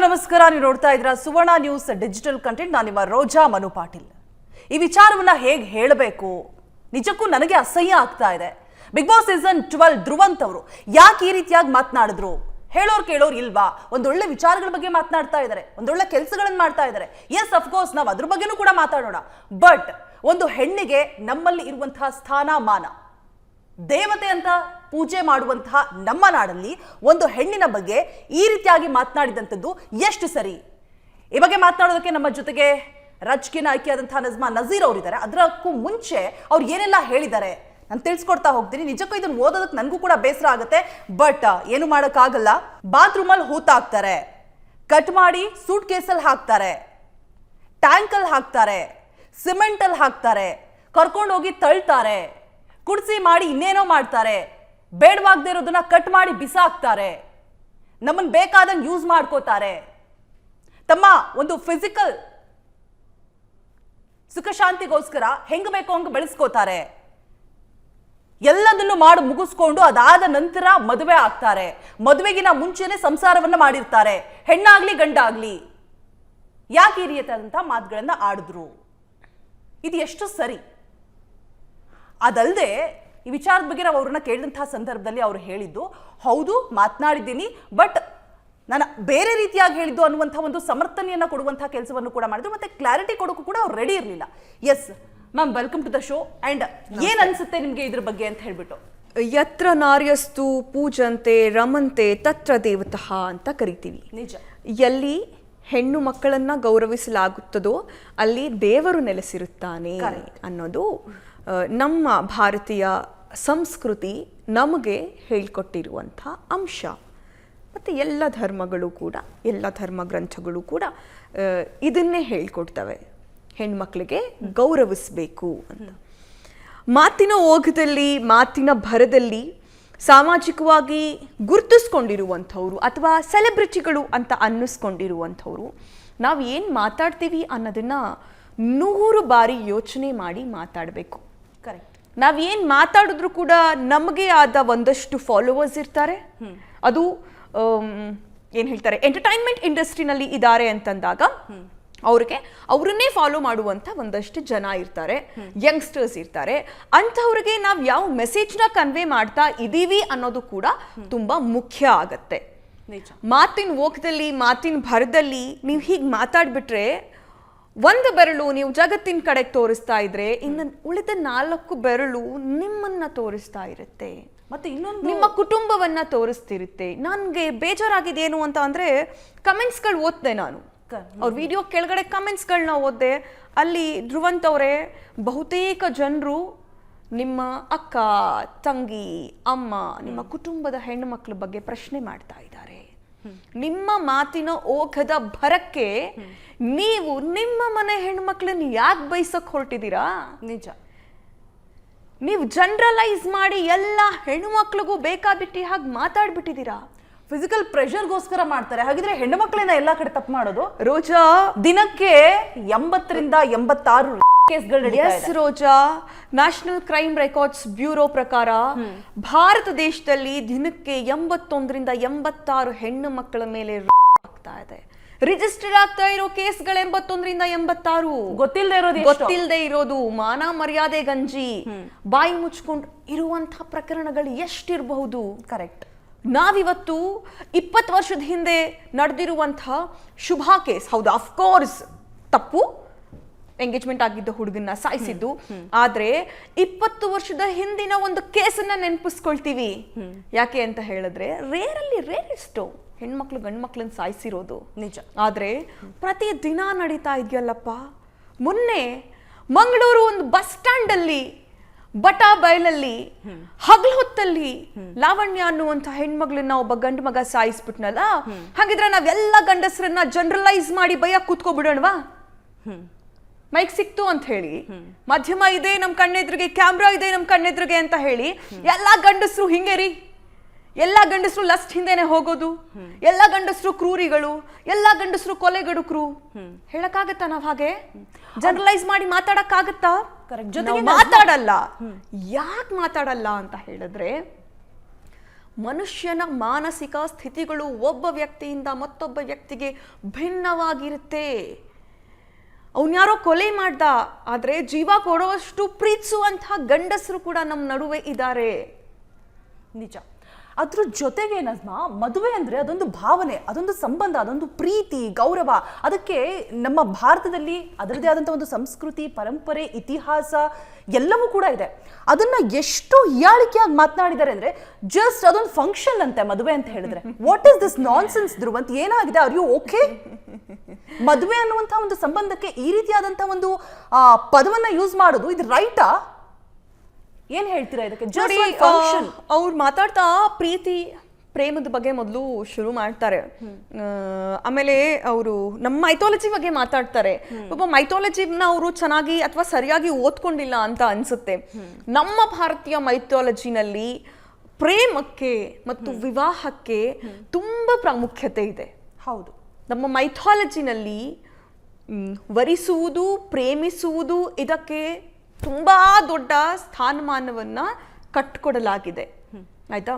ನಮಸ್ಕಾರ. ನೀವು ನೋಡ್ತಾ ಇದ್ದೀರಾ ಸುವರ್ಣ ನ್ಯೂಸ್ ಡಿಜಿಟಲ್ ಕಂಟೆಂಟ್. ನಾನು ನಿಮ್ಮ ರೋಜಾ ಮನು ಪಾಟೀಲ್. ಈ ವಿಚಾರವನ್ನ ಹೇಗೆ ಹೇಳಬೇಕು ನಿಜಕ್ಕೂ ನನಗೆ ಅಸಹ್ಯ ಆಗ್ತಾ ಇದೆ. ಬಿಗ್ ಬಾಸ್ ಸೀಸನ್ 12 ಧ್ರುವಂತ್ ಅವರು ಯಾಕೆ ಈ ರೀತಿಯಾಗಿ ಮಾತನಾಡಿದ್ರು? ಹೇಳೋರು ಕೇಳೋರು ಇಲ್ವಾ? ಒಂದೊಳ್ಳೆ ವಿಚಾರಗಳ ಬಗ್ಗೆ ಮಾತನಾಡ್ತಾ ಇದ್ದಾರೆ, ಒಂದೊಳ್ಳೆ ಕೆಲಸಗಳನ್ನು ಮಾಡ್ತಾ ಇದ್ದಾರೆ. ಎಸ್, ಅಫ್ಕೋರ್ಸ್ ನಾವು ಅದ್ರ ಬಗ್ಗೆನೂ ಕೂಡ ಮಾತಾಡೋಣ. ಬಟ್ ಒಂದು ಹೆಣ್ಣಿಗೆ ನಮ್ಮಲ್ಲಿ ಇರುವಂತಹ ಸ್ಥಾನಮಾನ, ದೇವತೆ ಅಂತ ಪೂಜೆ ಮಾಡುವಂತಹ ನಮ್ಮ ನಾಡಲ್ಲಿ ಒಂದು ಹೆಣ್ಣಿನ ಬಗ್ಗೆ ಈ ರೀತಿಯಾಗಿ ಮಾತನಾಡಿದಂಥದ್ದು ಎಷ್ಟು ಸರಿ? ಈ ಬಗ್ಗೆ ಮಾತನಾಡೋದಕ್ಕೆ ನಮ್ಮ ಜೊತೆಗೆ ರಾಜಕೀಯ ಆಯ್ಕೆಯಾದಂತಹ ನಜ್ಮಾ ನಜೀರ್ ಅವರಿದ್ದಾರೆ. ಅದಕ್ಕೂ ಮುಂಚೆ ಅವ್ರು ಏನೆಲ್ಲ ಹೇಳಿದ್ದಾರೆ ನಾನು ತಿಳಿಸ್ಕೊಡ್ತಾ ಹೋಗ್ತೀನಿ. ನಿಜಕ್ಕೂ ಇದನ್ನು ಓದೋದಕ್ಕೆ ನನಗೂ ಕೂಡ ಬೇಸರ ಆಗುತ್ತೆ, ಬಟ್ ಏನು ಮಾಡೋಕ್ಕಾಗಲ್ಲ. ಬಾತ್ರೂಮಲ್ಲಿ ಹೂತಾಕ್ತಾರೆ, ಕಟ್ ಮಾಡಿ ಸೂಟ್ ಕೇಸಲ್ಲಿ ಹಾಕ್ತಾರೆ, ಟ್ಯಾಂಕಲ್ಲಿ ಹಾಕ್ತಾರೆ, ಸಿಮೆಂಟಲ್ಲಿ ಹಾಕ್ತಾರೆ, ಕರ್ಕೊಂಡೋಗಿ ತಳ್ತಾರೆ, ಕುಡಿಸಿ ಮಾಡಿ ಇನ್ನೇನೋ ಮಾಡ್ತಾರೆ, ಬೇಡವಾಗದೇ ಇರೋದನ್ನ ಕಟ್ ಮಾಡಿ ಬಿಸಾಕ್ತಾರೆ, ನಮ್ಮನ್ನು ಬೇಕಾದಂಗೆ ಯೂಸ್ ಮಾಡ್ಕೋತಾರೆ, ತಮ್ಮ ಒಂದು ಫಿಸಿಕಲ್ ಸುಖ ಶಾಂತಿಗೋಸ್ಕರ ಹೆಂಗ್ ಬೇಕೋ ಹಂಗೆ ಬೆಳೆಸ್ಕೋತಾರೆ. ಎಲ್ಲದನ್ನು ಮಾಡಿ ಮುಗಿಸ್ಕೊಂಡು ಅದಾದ ನಂತರ ಮದುವೆ ಆಗ್ತಾರೆ. ಮದುವೆಗಿನ ಮುಂಚೆನೆ ಸಂಸಾರವನ್ನ ಮಾಡಿರ್ತಾರೆ, ಹೆಣ್ಣಾಗ್ಲಿ ಗಂಡಾಗ್ಲಿ. ಯಾಕೆ ಈ ರೀತಿಯಾದಂತಹ ಮಾತುಗಳನ್ನ ಆಡಿದ್ರು? ಇದು ಎಷ್ಟು ಸರಿ? ಅದಲ್ಲದೆ ಈ ವಿಚಾರದ ಬಗ್ಗೆ ನಾವು ಅವ್ರನ್ನ ಕೇಳಿದಂತಹ ಸಂದರ್ಭದಲ್ಲಿ ಅವರು ಹೇಳಿದ್ದು, ಹೌದು ಮಾತನಾಡಿದ್ದೀನಿ, ಬಟ್ ನಾನು ಬೇರೆ ರೀತಿಯಾಗಿ ಹೇಳಿದ್ದು ಅನ್ನುವಂಥ ಒಂದು ಸಮರ್ಥನೆಯನ್ನ ಕೊಡುವಂತಹ ಕೆಲಸವನ್ನು ಕೂಡ ಮಾಡಿದ್ರು. ಮತ್ತೆ ಕ್ಲಾರಿಟಿ ಕೊಡೋಕ್ಕೂ ಕೂಡ ಅವ್ರು ರೆಡಿ ಇರಲಿಲ್ಲ. Yes ma'am, welcome to the show. And ಏನ್ ಅನ್ಸುತ್ತೆ ನಿಮ್ಗೆ ಇದ್ರ ಬಗ್ಗೆ ಅಂತ ಹೇಳ್ಬಿಟ್ಟು? ಯತ್ರ ನಾರ್ಯಸ್ತು ಪೂಜಂತೆ ರಮಂತೆ ತತ್ರ ದೇವತಃ ಅಂತ ಕರಿತೀವಿ. ನಿಜ. ಎಲ್ಲಿ ಹೆಣ್ಣು ಮಕ್ಕಳನ್ನ ಗೌರವಿಸಲಾಗುತ್ತದೋ ಅಲ್ಲಿ ದೇವರು ನೆಲೆಸಿರುತ್ತಾನೆ ಅನ್ನೋದು ನಮ್ಮ ಭಾರತೀಯ ಸಂಸ್ಕೃತಿ ನಮಗೆ ಹೇಳ್ಕೊಟ್ಟಿರುವಂಥ ಅಂಶ. ಮತ್ತು ಎಲ್ಲ ಧರ್ಮಗಳು ಕೂಡ, ಎಲ್ಲ ಧರ್ಮ ಗ್ರಂಥಗಳು ಕೂಡ ಇದನ್ನೇ ಹೇಳ್ಕೊಡ್ತವೆ, ಹೆಣ್ಮಕ್ಳಿಗೆ ಗೌರವಿಸಬೇಕು ಅಂತ. ಮಾತಿನ ಓಘದಲ್ಲಿ, ಮಾತಿನ ಭರದಲ್ಲಿ ಸಾಮಾಜಿಕವಾಗಿ ಗುರುತಿಸ್ಕೊಂಡಿರುವಂಥವ್ರು ಅಥವಾ ಸೆಲೆಬ್ರಿಟಿಗಳು ಅಂತ ಅನ್ನಿಸ್ಕೊಂಡಿರುವಂಥವ್ರು ನಾವು ಏನು ಮಾತಾಡ್ತೀವಿ ಅನ್ನೋದನ್ನು 100 ಬಾರಿ ಯೋಚನೆ ಮಾಡಿ ಮಾತಾಡಬೇಕು. ಕರೆಕ್ಟ್. ನಾವೇನು ಮಾತಾಡಿದ್ರು ಕೂಡ ನಮಗೆ ಆದ ಒಂದಷ್ಟು ಫಾಲೋವರ್ಸ್ ಇರ್ತಾರೆ. ಅದು ಏನು ಹೇಳ್ತಾರೆ, ಎಂಟರ್ಟೈನ್ಮೆಂಟ್ ಇಂಡಸ್ಟ್ರಿನಲ್ಲಿ ಇದ್ದಾರೆ ಅಂತಂದಾಗ ಅವ್ರನ್ನೇ ಫಾಲೋ ಮಾಡುವಂಥ ಒಂದಷ್ಟು ಜನ ಇರ್ತಾರೆ, ಯಂಗ್ಸ್ಟರ್ಸ್ ಇರ್ತಾರೆ. ಅಂಥವ್ರಿಗೆ ನಾವು ಯಾವ ಮೆಸೇಜ್ನ ಕನ್ವೆ ಮಾಡ್ತಾ ಇದ್ದೀವಿ ಅನ್ನೋದು ಕೂಡ ತುಂಬ ಮುಖ್ಯ ಆಗತ್ತೆ. ಮಾತಿನ ಓಕದಲ್ಲಿ, ಮಾತಿನ ಭರದಲ್ಲಿ ನೀವು ಹೀಗೆ ಮಾತಾಡ್ಬಿಟ್ರೆ, ಒಂದು ಬೆರಳು ನೀವು ಜಗತ್ತಿನ ಕಡೆಗೆ ತೋರಿಸ್ತಾ ಇದ್ರೆ ಇನ್ನು ಉಳಿದ 4 ಬೆರಳು ನಿಮ್ಮನ್ನ ತೋರಿಸ್ತಾ ಇರುತ್ತೆ, ಮತ್ತೆ ಇನ್ನೊಂದು ನಿಮ್ಮ ಕುಟುಂಬವನ್ನ ತೋರಿಸ್ತಿರುತ್ತೆ. ನನಗೆ ಬೇಜಾರಾಗಿದ್ದೇನು ಅಂತ ಅಂದ್ರೆ ಕಮೆಂಟ್ಸ್ಗಳು ಓದ್ದೆ ನಾನು. ಅವ್ರ ವಿಡಿಯೋ ಕೆಳಗಡೆ ಕಮೆಂಟ್ಸ್ಗಳನ್ನ ಓದ್ದೆ. ಅಲ್ಲಿ ಧ್ರುವಂತ್ ಅವರೇ, ಬಹುತೇಕ ಜನರು ನಿಮ್ಮ ಅಕ್ಕ, ತಂಗಿ, ಅಮ್ಮ, ನಿಮ್ಮ ಕುಟುಂಬದ ಹೆಣ್ಣು ಮಕ್ಕಳ ಬಗ್ಗೆ ಪ್ರಶ್ನೆ ಮಾಡ್ತಾ ಇದ್ದಾರೆ. ನಿಮ್ಮ ಮಾತಿನ ಓಘದ ಭರಕ್ಕೆ ನೀವು ನಿಮ್ಮ ಮನೆ ಹೆಣ್ಮಕ್ಳನ್ನ ಯಾಕೆ ಬೈಸಕ್ ಹೊರಟಿದ್ದೀರಾ? ನಿಜ. ನೀವು ಜನರಲೈಸ್ ಮಾಡಿ ಎಲ್ಲ ಹೆಣ್ಮಕ್ಳಿಗೂ ಬೇಕಾಬಿಟ್ಟಿ ಹಾಗೆ ಮಾತಾಡ್ಬಿಟ್ಟಿದ್ದೀರಾ. ಫಿಸಿಕಲ್ ಪ್ರೆಷರ್ಗೋಸ್ಕರ ಮಾಡ್ತಾರೆ. ಹಾಗಿದ್ರೆ ಹೆಣ್ಣು ಮಕ್ಕಳನ್ನ ಎಲ್ಲಾ ಕಡೆ ತಪ್ಪು ಮಾಡೋದು? ರೋಜಾ, ದಿನಕ್ಕೆ 80 ರಿಂದ 86 ಕೇಸ್ಗಳು ನಡೀತಾ ಇದೆ. ರೋಜಾ, ನ್ಯಾಷನಲ್ ಕ್ರೈಮ್ ರೆಕಾರ್ಡ್ಸ್ ಬ್ಯೂರೋ ಪ್ರಕಾರ ಭಾರತ ದೇಶದಲ್ಲಿ ದಿನಕ್ಕೆ 81 ರಿಂದ 86 ಹೆಣ್ಣು ಮಕ್ಕಳ ಮೇಲೆ ಆಗ್ತಾ ಇದೆ. ರಿಜಿಸ್ಟರ್ ಆಗ್ತಾ ಇರೋ ಕೇಸ್ಗಳು 81 ರಿಂದ 86. ಗೊತ್ತಿಲ್ಲದೆ ಇರೋದು, ಮಾನ ಮರ್ಯಾದೆ ಗಂಜಿ, ಬಾಯಿ ಮುಚ್ಕೊಂಡು ಇರುವಂತಹ ಪ್ರಕರಣಗಳು ಎಷ್ಟಿರಬಹುದು? ಕರೆಕ್ಟ್. ನಾವಿವತ್ತು 20 ವರ್ಷದ ಹಿಂದೆ ನಡೆದಿರುವಂತಹ ಶುಭಾ ಕೇಸ್, ಹೌದು ಅಫ್ಕೋರ್ಸ್ ತಪ್ಪು, ಎಂಗೇಜ್ಮೆಂಟ್ ಆಗಿದ್ದ ಹುಡುಗನ್ನ ಸಾಯಿಸಿದ್ದು. ಆದ್ರೆ 20 ವರ್ಷದ ಹಿಂದಿನ ಒಂದು ಕೇಸನ್ನ ನೆನಪಿಸ್ಕೊಳ್ತೀವಿ. ಯಾಕೆ ಅಂತ ಹೇಳಿದ್ರೆ ರೇರೆಸ್ಟ್ ಹೆಣ್ಮಕ್ಳು ಗಂಡು ಮಕ್ಳನ್ನ ಸಾಯಿಸಿರೋದು. ನಿಜ. ಆದ್ರೆ ಪ್ರತಿ ದಿನ ನಡೀತಾ ಇದೆಯಲ್ಲಪ್ಪ. ಮೊನ್ನೆ ಮಂಗಳೂರು ಒಂದು ಬಸ್ ಸ್ಟ್ಯಾಂಡ್ ಅಲ್ಲಿ ಬಟಾ ಬಯಲಲ್ಲಿ ಹಗಲು ಹೊತ್ತಲ್ಲಿ ಲಾವಣ್ಯ ಅನ್ನುವಂಥ ಹೆಣ್ಮಗ್ಳನ್ನ ಒಬ್ಬ ಗಂಡು ಮಗ ಸಾಯಿಸ್ಬಿಟ್ನಲ್ಲ. ಹಾಗಿದ್ರೆ ನಾವೆಲ್ಲ ಗಂಡಸರನ್ನ ಜನರಲೈಸ್ ಮಾಡಿ ಬೈಯಕ್ ಕೂತ್ಕೊಬಿಡೋಣವಾ? ಮೈಕ್ ಸಿಕ್ತು ಅಂತ ಹೇಳಿ, ಮಾಧ್ಯಮ ಇದೆ ನಮ್ ಕಣ್ಣೆದ್ರಿಗೆ, ಕ್ಯಾಮ್ರಾ ಇದೆ ನಮ್ ಕಣ್ಣೆದ್ರಿಗೆ ಅಂತ ಹೇಳಿ ಎಲ್ಲಾ ಗಂಡಸರು ಹಿಂಗೆ ರೀ, ಎಲ್ಲಾ ಗಂಡಸರು ಲಸ್ಟ್ ಹಿಂದೆನೆ ಹೋಗೋದು, ಎಲ್ಲಾ ಗಂಡಸರು ಕ್ರೂರಿಗಳು, ಎಲ್ಲಾ ಗಂಡಸರು ಕೊಲೆಗಡುಕರು ಹೇಳಕ್ಕಾಗತ್ತಾ? ನಾವ್ ಹಾಗೆ ಜನರಲೈಸ್ ಮಾಡಿ ಮಾತಾಡಕ್ಕಾಗತ್ತಾ? ಜೊತೆಗೆ ಮಾತಾಡಲ್ಲ. ಯಾಕೆ ಮಾತಾಡಲ್ಲ ಅಂತ ಹೇಳಿದ್ರೆ, ಮನುಷ್ಯನ ಮಾನಸಿಕ ಸ್ಥಿತಿಗಳು ಒಬ್ಬ ವ್ಯಕ್ತಿಯಿಂದ ಮತ್ತೊಬ್ಬ ವ್ಯಕ್ತಿಗೆ ಭಿನ್ನವಾಗಿರುತ್ತೆ. ಅವನ್ಯಾರೋ ಕೊಲೆ ಮಾಡ್ದ, ಆದ್ರೆ ಜೀವ ಕೊಡುವಷ್ಟು ಪ್ರೀತಿಸುವಂತಹ ಗಂಡಸರು ಕೂಡ ನಮ್ಮ ನಡುವೆ ಇದ್ದಾರೆ. ನಿಜ. ಅದ್ರ ಜೊತೆಗೆ ನಜ್ಮಾ, ಮದುವೆ ಅಂದ್ರೆ ಅದೊಂದು ಭಾವನೆ, ಅದೊಂದು ಸಂಬಂಧ, ಅದೊಂದು ಪ್ರೀತಿ, ಗೌರವ. ಅದಕ್ಕೆ ನಮ್ಮ ಭಾರತದಲ್ಲಿ ಅದರದೇ ಆದಂಥ ಒಂದು ಸಂಸ್ಕೃತಿ, ಪರಂಪರೆ, ಇತಿಹಾಸ ಎಲ್ಲವೂ ಕೂಡ ಇದೆ. ಅದನ್ನ ಎಷ್ಟು ಹೀಯಾಳಿಕೆಯಾಗಿ ಮಾತನಾಡಿದ್ದಾರೆ ಅಂದ್ರೆ, ಜಸ್ಟ್ ಅದೊಂದು ಫಂಕ್ಷನ್ ಅಂತೆ ಮದುವೆ ಅಂತ ಹೇಳಿದ್ರೆ. What is this nonsense Dhruvanth? ಏನಾಗಿದೆ? Are you okay? ಮದುವೆ ಅನ್ನುವಂಥ ಒಂದು ಸಂಬಂಧಕ್ಕೆ ಈ ರೀತಿಯಾದಂಥ ಒಂದು ಪದವನ್ನ ಯೂಸ್ ಮಾಡೋದು ಇದು ರೈಟಾ? ಏನ್ ಹೇಳ್ತೀರಾ ಇದಕ್ಕೆ? ಅವ್ರು ಮಾತಾಡ್ತಾ ಪ್ರೀತಿ ಪ್ರೇಮದ ಬಗ್ಗೆ ಮೊದಲು ಶುರು ಮಾಡ್ತಾರೆ. ಆಮೇಲೆ ಅವರು ನಮ್ಮ ಮೈಥಾಲಜಿ ಬಗ್ಗೆ ಮಾತಾಡ್ತಾರೆ. ಒಬ್ಬ ಮೈಥಾಲಜಿನ ಅವರು ಚೆನ್ನಾಗಿ ಅಥವಾ ಸರಿಯಾಗಿ ಓದ್ಕೊಂಡಿಲ್ಲ ಅಂತ ಅನ್ಸುತ್ತೆ. ನಮ್ಮ ಭಾರತೀಯ ಮೈಥಾಲಜಿನಲ್ಲಿ ಪ್ರೇಮಕ್ಕೆ ಮತ್ತು ವಿವಾಹಕ್ಕೆ ತುಂಬಾ ಪ್ರಾಮುಖ್ಯತೆ ಇದೆ. ಹೌದು. ನಮ್ಮ ಮೈಥಾಲಜಿನಲ್ಲಿ ವರಿಸುವುದು, ಪ್ರೇಮಿಸುವುದು ಇದಕ್ಕೆ ತುಂಬಾ ದೊಡ್ಡ ಸ್ಥಾನಮಾನವನ್ನ ಕಟ್ಕೊಡಲಾಗಿದೆ. ಆಯ್ತಾ?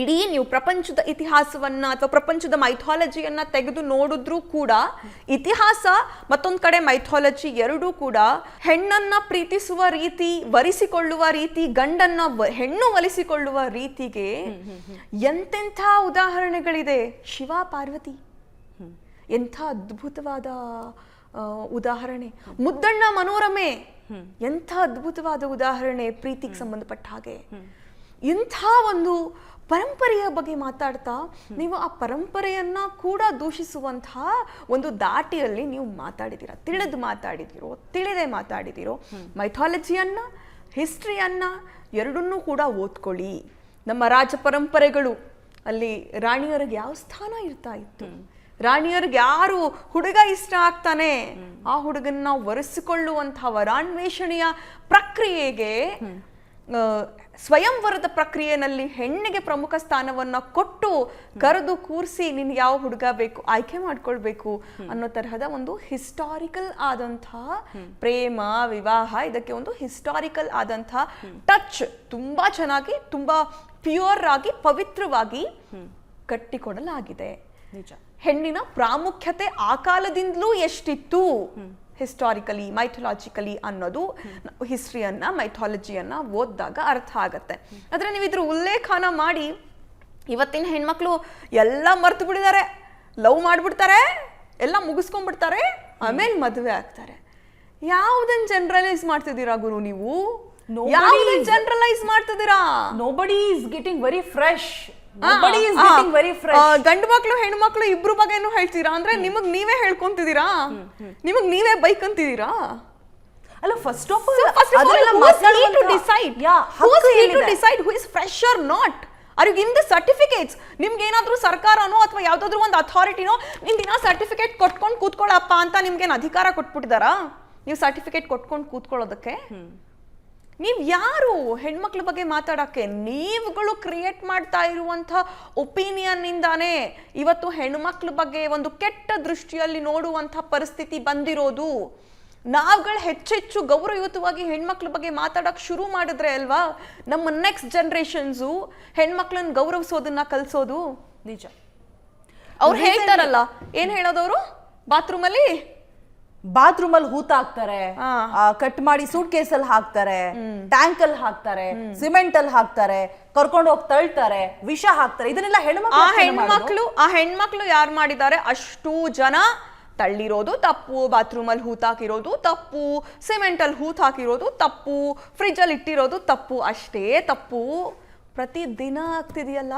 ಇಡೀ ನೀವು ಪ್ರಪಂಚದ ಇತಿಹಾಸವನ್ನ ಅಥವಾ ಪ್ರಪಂಚದ ಮೈಥಾಲಜಿಯನ್ನ ತೆಗೆದು ನೋಡಿದ್ರೂ ಕೂಡ, ಇತಿಹಾಸ ಮತ್ತೊಂದ್ ಕಡೆ ಮೈಥಾಲಜಿ ಎರಡೂ ಕೂಡ ಹೆಣ್ಣನ್ನ ಪ್ರೀತಿಸುವ ರೀತಿ, ವರಿಸಿಕೊಳ್ಳುವ ರೀತಿ, ಗಂಡನ್ನ ಹೆಣ್ಣು ಒಲಿಸಿಕೊಳ್ಳುವ ರೀತಿಗೆ ಎಂತೆಂಥ ಉದಾಹರಣೆಗಳಿದೆ. ಶಿವ ಪಾರ್ವತಿ ಎಂಥ ಅದ್ಭುತವಾದ ಉದಾಹರಣೆ. ಮುದ್ದಣ್ಣ ಮನೋರಮೆ ಎಂಥ ಅದ್ಭುತವಾದ ಉದಾಹರಣೆ ಪ್ರೀತಿಗೆ ಸಂಬಂಧಪಟ್ಟ ಹಾಗೆ. ಇಂಥ ಒಂದು ಪರಂಪರೆಯ ಬಗ್ಗೆ ಮಾತಾಡ್ತಾ ನೀವು ಆ ಪರಂಪರೆಯನ್ನ ಕೂಡ ದೂಷಿಸುವಂತಹ ಒಂದು ದಾಟಿಯಲ್ಲಿ ನೀವು ಮಾತಾಡಿದ್ದೀರಾ. ತಿಳಿದು ಮಾತಾಡಿದಿರೋ, ತಿಳಿದೇ ಮಾತಾಡಿದಿರೋ, ಮೈಥಾಲಜಿಯನ್ನ, ಹಿಸ್ಟ್ರಿಯನ್ನ ಎರಡನ್ನೂ ಕೂಡ ಓದ್ಕೊಳ್ಳಿ. ನಮ್ಮ ರಾಜ ಪರಂಪರೆಗಳು ಅಲ್ಲಿ ರಾಣಿಯರಿಗೆ ಯಾವ ಸ್ಥಾನ ಇರ್ತಾ ಇತ್ತು, ರಾಣಿಯರಿಗೆ ಯಾರು ಹುಡುಗ ಇಷ್ಟ ಆಗ್ತಾನೆ ಆ ಹುಡುಗನ್ನ ವರೆಸಿಕೊಳ್ಳುವಂತಹ ವರಾನ್ವೇಷಣೆಯ ಪ್ರಕ್ರಿಯೆಗೆ, ಸ್ವಯಂವರದ ಪ್ರಕ್ರಿಯೆಯಲ್ಲಿ ಹೆಣ್ಣಿಗೆ ಪ್ರಮುಖ ಸ್ಥಾನವನ್ನ ಕೊಟ್ಟು ಕರೆದು ಕೂರಿಸಿ ನಿನ್ ಯಾವ ಹುಡುಗ ಬೇಕು ಆಯ್ಕೆ ಮಾಡ್ಕೊಳ್ಬೇಕು ಅನ್ನೋ ತರಹದ ಒಂದು ಹಿಸ್ಟಾರಿಕಲ್ ಆದಂತಹ ಪ್ರೇಮ, ವಿವಾಹ, ಇದಕ್ಕೆ ಒಂದು ಹಿಸ್ಟಾರಿಕಲ್ ಆದಂತಹ ಟಚ್ ತುಂಬಾ ಚೆನ್ನಾಗಿ, ತುಂಬಾ ಪ್ಯೂರ್ ಆಗಿ, ಪವಿತ್ರವಾಗಿ ಕಟ್ಟಿಕೊಡಲಾಗಿದೆ. ನಿಜ. ಹೆಣ್ಣಿನ ಪ್ರಾಮುಖ್ಯತೆ ಆ ಕಾಲದಿಂದಲೂ ಎಷ್ಟಿತ್ತು ಹಿಸ್ಟಾರಿಕಲಿ, ಮೈಥಾಲಜಿಕಲಿ ಅನ್ನೋದು ಹಿಸ್ಟ್ರಿಯನ್ನ, ಮೈಥಾಲಜಿಯನ್ನ ಓದಿದಾಗ ಅರ್ಥ ಆಗತ್ತೆ. ಆದ್ರೆ ನೀವು ಇದ್ರ ಉಲ್ಲೇಖನ ಮಾಡಿ ಇವತ್ತಿನ ಹೆಣ್ಮಕ್ಳು ಎಲ್ಲ ಮರ್ತು ಬಿಡಿದ್ದಾರೆ, ಲವ್ ಮಾಡ್ಬಿಡ್ತಾರೆ, ಎಲ್ಲ ಮುಗಿಸ್ಕೊಂಡ್ಬಿಡ್ತಾರೆ, ಆಮೇಲೆ ಮದುವೆ ಆಗ್ತಾರೆ. ಯಾವ್ದನ್ ಜನರಲೈಸ್ ಮಾಡ್ತಿದ್ದೀರಾ ಗುರು ನೀವು? ಯಾವ್ದನ್ ಜನರಲೈಸ್ ಮಾಡ್ತಿದ್ದೀರಾ? Nobody is getting very fresh. ಗಂಡು ಮಕ್ಳು ಹೆಣ್ಣು ಮಕ್ಳು ಇಬ್ರು ಬಗ್ಗೆನೂ ಹೇಳ್ತೀರಾ ಅಂದ್ರೆ ನಿಮಗ್ ನೀವೇ ಹೇಳ್ಕೊಂತಿದ್ದೀರಾ, ನಿಮಗ್ ನೀವೇ ಬೈಕಂತಿದ್ದೀರಾ? ಅಲ್ಲ, first of all who is fresh or not? Are you giving the certificates? ನಿಮ್ಗೆ ಏನಾದ್ರೂ ಸರ್ಕಾರನೋ ಅಥವಾ ಯಾವ್ದಾದ್ರು ಒಂದು ಅಥಾರಿಟಿನೋ ನಿಮ್ ದಿನ ಸರ್ಟಿಫಿಕೇಟ್ ಕೊಟ್ಕೊಂಡು ಕೂತ್ಕೊಳ್ಳಪ್ಪ ಅಂತ ನಿಮ್ಗೇನು ಅಧಿಕಾರ ಕೊಟ್ಬಿಟ್ಟಿದಾರಾ? ನೀವು ಸರ್ಟಿಫಿಕೇಟ್ ಕೊಟ್ಕೊಂಡು ಕೂತ್ಕೊಳ್ಳೋದಕ್ಕೆ ನೀವ್ ಯಾರು ಹೆಣ್ಮಕ್ಳ ಬಗ್ಗೆ ಮಾತಾಡಕ್ಕೆ? ನೀವುಗಳು ಕ್ರಿಯೇಟ್ ಮಾಡ್ತಾ ಇರುವಂತ ಒಪಿನಿಯನ್ ಇಂದಾನೆ ಇವತ್ತು ಹೆಣ್ಮಕ್ಳ ಬಗ್ಗೆ ಒಂದು ಕೆಟ್ಟ ದೃಷ್ಟಿಯಲ್ಲಿ ನೋಡುವಂತ ಪರಿಸ್ಥಿತಿ ಬಂದಿರೋದು. ನಾವುಗಳು ಹೆಚ್ಚೆಚ್ಚು ಗೌರವಯುತವಾಗಿ ಹೆಣ್ಮಕ್ಳ ಬಗ್ಗೆ ಮಾತಾಡಕ್ ಶುರು ಮಾಡಿದ್ರೆ ಅಲ್ವಾ ನಮ್ಮ ನೆಕ್ಸ್ಟ್ ಜನರೇಷನ್ಸು ಹೆಣ್ಮಕ್ಳನ್ನ ಗೌರವಿಸೋದನ್ನ ಕಲ್ಸೋದು. ನಿಜ. ಅವ್ರು ಹೇಳ್ತಾರಲ್ಲ, ಏನ್ ಹೇಳೋದವ್ರು? ಬಾತ್ರೂಮ್ ಅಲ್ಲಿ ಹೂತ ಹಾಕ್ತಾರೆ, ಕಟ್ ಮಾಡಿ ಸೂಟ್ ಕೇಸಲ್ಲಿ ಹಾಕ್ತಾರೆ, ಟ್ಯಾಂಕ್ ಅಲ್ಲಿ ಹಾಕ್ತಾರೆ, ಸಿಮೆಂಟ್ ಅಲ್ಲಿ ಹಾಕ್ತಾರೆ, ಕರ್ಕೊಂಡು ಹೋಗಿ ತಳ್ತಾರೆ, ವಿಷ ಹಾಕ್ತಾರೆ. ಇದನ್ನೆಲ್ಲ ಹೆಣ್ಮಕ್ಳು ಯಾರು ಮಾಡಿದ್ದಾರೆ? ಅಷ್ಟು ಜನ ತಳ್ಳಿರೋದು ತಪ್ಪು, ಬಾತ್ರೂಮ್ ಅಲ್ಲಿ ಹೂತ್ ಹಾಕಿರೋದು ತಪ್ಪು, ಸಿಮೆಂಟ್ ಅಲ್ಲಿ ಹೂತ್ ಹಾಕಿರೋದು ತಪ್ಪು, ಫ್ರಿಜ್ ಅಲ್ಲಿ ಇಟ್ಟಿರೋದು ತಪ್ಪು, ಅಷ್ಟೇ ತಪ್ಪು. ಪ್ರತಿ ದಿನ ಆಗ್ತಿದೆಯಲ್ಲ.